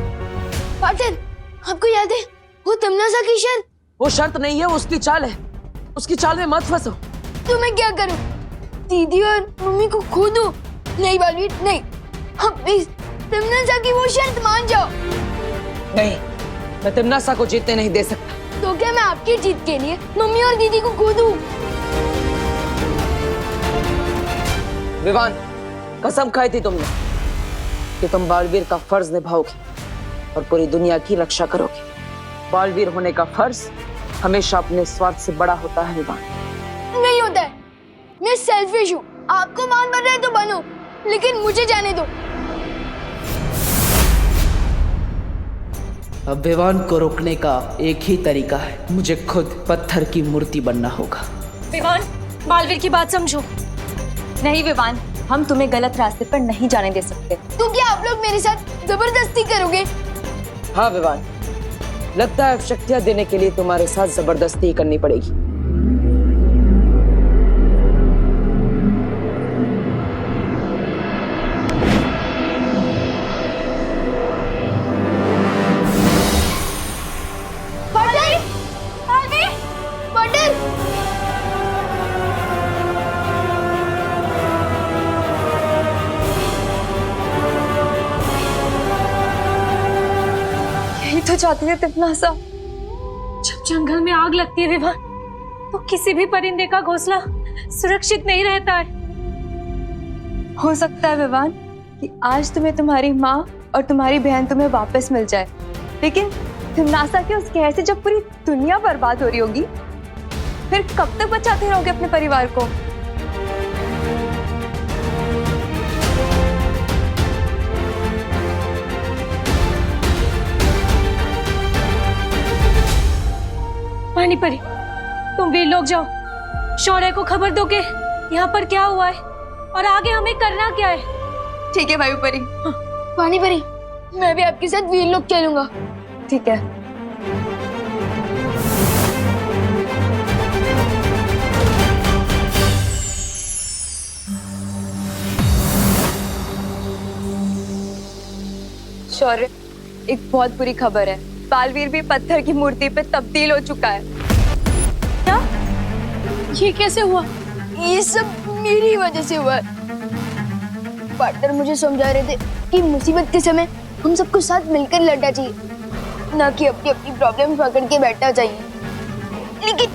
पार्टनर, आपको याद है वो तमन्नासा की शर्त? वो शर्त नहीं है, वो उसकी चाल है। उसकी चाल में मत फंसो। तो मैं क्या करूं? दीदी और मम्मी को खो दूं? नहीं बालवीर नहीं, आप प्लीज तमन्नासा की वो शर्त मान जाओ। नहीं, मैं तमन्नासा को जीतने नहीं दे सकता। तो क्या मैं आपकी जीत के लिए मम्मी और दीदी को खो दूं? विवान, कसम खाई थी तुमने कि तुम बालवीर का फर्ज निभाओगे और पूरी दुनिया की रक्षा करोगे। बालवीर होने का फर्ज हमेशा अपने स्वार्थ से बड़ा होता है विवान। नहीं होता है, मैं सेल्फिश हूँ। आपको मान बन रहे तो बनो, लेकिन मुझे जाने दो। अब विवान को रोकने का एक ही तरीका है, मुझे खुद पत्थर की मूर्ति बनना होगा। विवान, बालवीर की बात समझो। नहीं विवान, हम तुम्हें गलत रास्ते पर नहीं जाने दे सकते। तो क्या आप लोग मेरे साथ जबरदस्ती करोगे? हाँ विवान, लगता है अब शक्तियां देने के लिए तुम्हारे साथ जबरदस्ती ही करनी पड़ेगी। तो चाहती है तिमनासा। जब जंगल में आग लगती है विवान, तो किसी भी परिंदे का घोंसला सुरक्षित नहीं रहता है। हो सकता है विवान कि आज तुम्हें तुम्हारी माँ और तुम्हारी बहन तुम्हें वापस मिल जाए, लेकिन तिमनासा के उस कहर से जब पूरी दुनिया बर्बाद हो रही होगी, फिर कब तक बचाते रहोगे अपने परिवार को? पानी परी, तुम वीर लोग जाओ, शौर्य को खबर दो कि यहाँ पर क्या हुआ है और आगे हमें करना क्या है। ठीक है वायु परी। हाँ। पानी परी, मैं भी आपके साथ वीर लोग चलूंगा। ठीक है। शौर्य, एक बहुत बुरी खबर है। बालवीर भी पत्थर की मूर्ति पे तब्दील हो चुका है। क्या? ये कैसे हुआ? ये सब मेरी वजह से हुआ है। पार्टनर मुझे समझा रहे थे कि मुसीबत के समय हम सबको साथ मिलकर लड़ना चाहिए, ना कि अपनी अपनी प्रॉब्लम पकड़ के बैठना चाहिए। लेकिन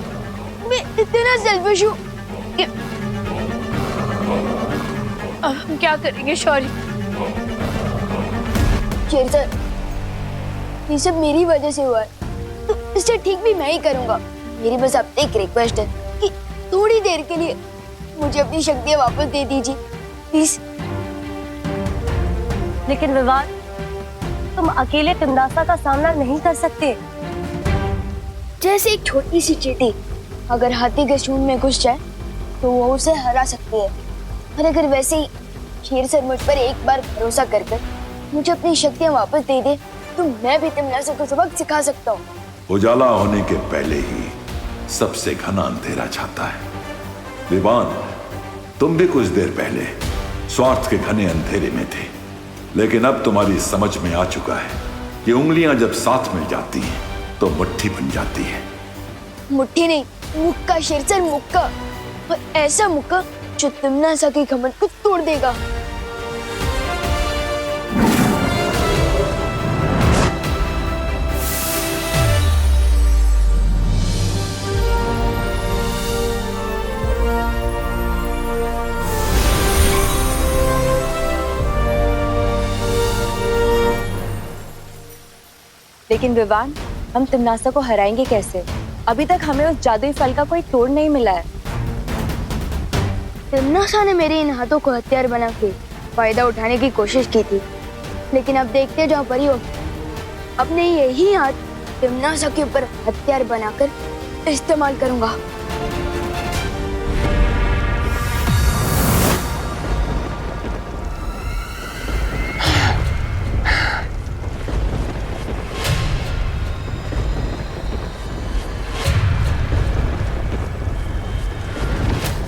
मैं इतना सेल्फिश हूँ कि अब हम क्या करेंगे शौर्य? शेर सर, ये सब मेरी वजह से हुआ है, तो इसे ठीक भी मैं ही करूंगा। मेरी बस आपसे एक रिक्वेस्ट है कि थोड़ी देर के लिए मुझे अपनी शक्तियां वापस दे दीजिए प्लीज। लेकिन विवान, तुम अकेले तिमनासा का सामना नहीं कर सकते। जैसे एक छोटी सी चींटी अगर हाथी के सूंड में घुस जाए तो वो उसे हरा सकती है, और अगर वैसे ही शेर सर मुझ पर एक बार भरोसा कर मुझे अपनी शक्तियां वापस दे दे, तो मैं भी तिमनासा को सबक सिखा सकता हूँ। उजाला होने के पहले ही सबसे घना अंधेरा छाता है। विवान, तुम भी कुछ देर पहले स्वार्थ के घने अंधेरे में थे, लेकिन अब तुम्हारी समझ में आ चुका है कि उंगलियां जब साथ मिल जाती हैं तो मुट्ठी बन जाती है। मुट्ठी नहीं, मुक्का शेर सर, मुक्का। और ऐसा मुक्का जो तिमनासा के घमंड को तोड़ देगा। लेकिन विवान, हम तिमनासा को हराएंगे कैसे? अभी तक हमें उस जादुई फल का कोई तोड़ नहीं मिला है। तिमनासा ने मेरे इन हाथों को हथियार बना के फायदा उठाने की कोशिश की थी, लेकिन अब देखते जाओ परियो, अपने यही हाथ तिमनासा के ऊपर हथियार बनाकर इस्तेमाल करूंगा।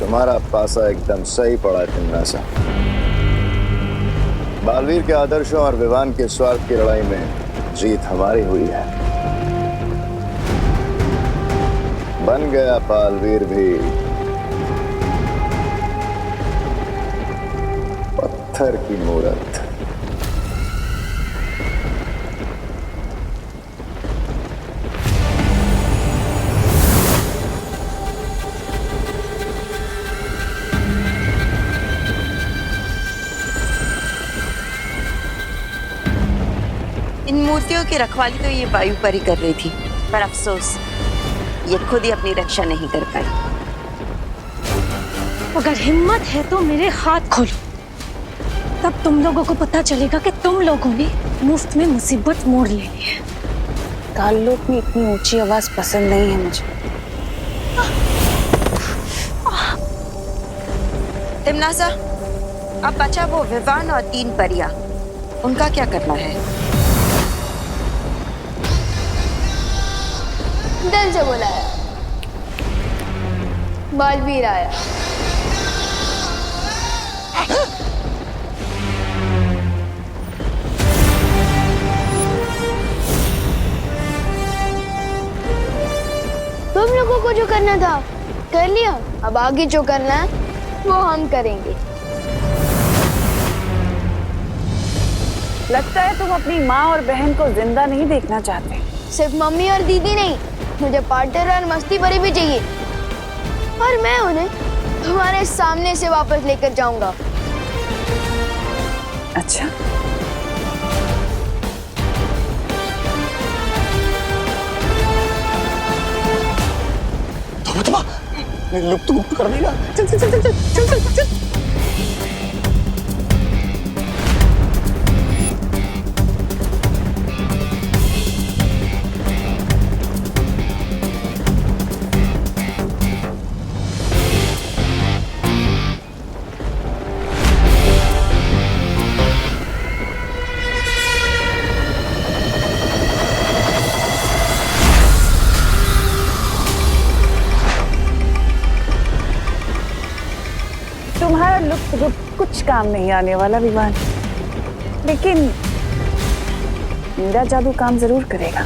तुम्हारा पासा एकदम सही पड़ा तिमनासा। बालवीर के आदर्शों और विवान के स्वार्थ की लड़ाई में जीत हमारी हुई है। बन गया बालवीर भी पत्थर की मूरत। इन मूर्तियों की रखवाली तो ये वायु परी कर रही थी, पर अफसोस ये खुद ही अपनी रक्षा नहीं कर पाई। अगर हिम्मत है तो मेरे हाथ खोलो, तब तुम लोगों को पता चलेगा कि तुम लोगों ने मुफ्त में मुसीबत मोड़ ले ली है। काललोक में इतनी ऊंची आवाज पसंद नहीं है मुझे। तिमनासा, अब बचा वो विवान और 3 परियां, उनका क्या करना है? दिल से बुलाया, बालवीर आया। तुम लोगों को जो करना था कर लिया, अब आगे जो करना है वो हम करेंगे। लगता है तुम अपनी माँ और बहन को जिंदा नहीं देखना चाहते। सिर्फ मम्मी और दीदी नहीं, मुझे पार्टनर और मस्ती भरी भी चाहिए, और मैं उन्हें तुम्हारे सामने से वापस लेकर जाऊंगा। अच्छा, लुक तो कर देगा। चल चल चल चल चल चल चल चल। तुम्हारा लुक रुक कुछ काम नहीं आने वाला विवान, लेकिन मेरा जादू काम जरूर करेगा।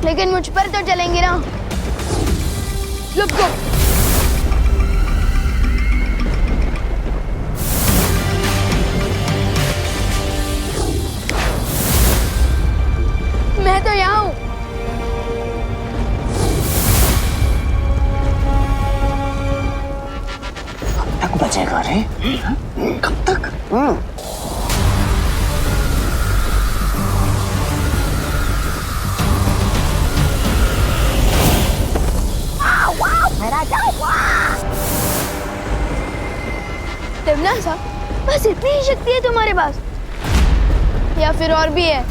लेकिन मुझ पर तो चलेंगे ना। लुक को मैं तो यहाँ हूँ। तक बचेगा रे? कब तक? मेरा सा, बस इतनी ही शक्ति है तुम्हारे पास, या फिर और भी है?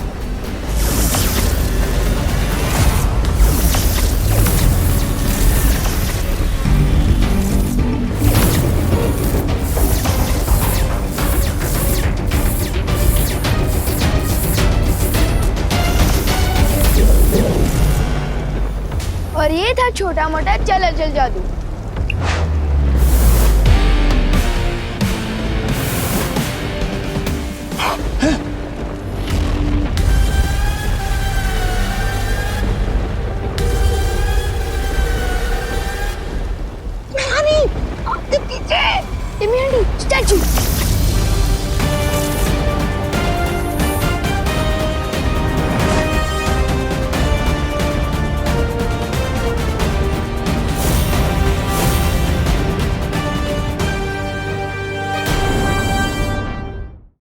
और ये था छोटा मोटा चल जादू।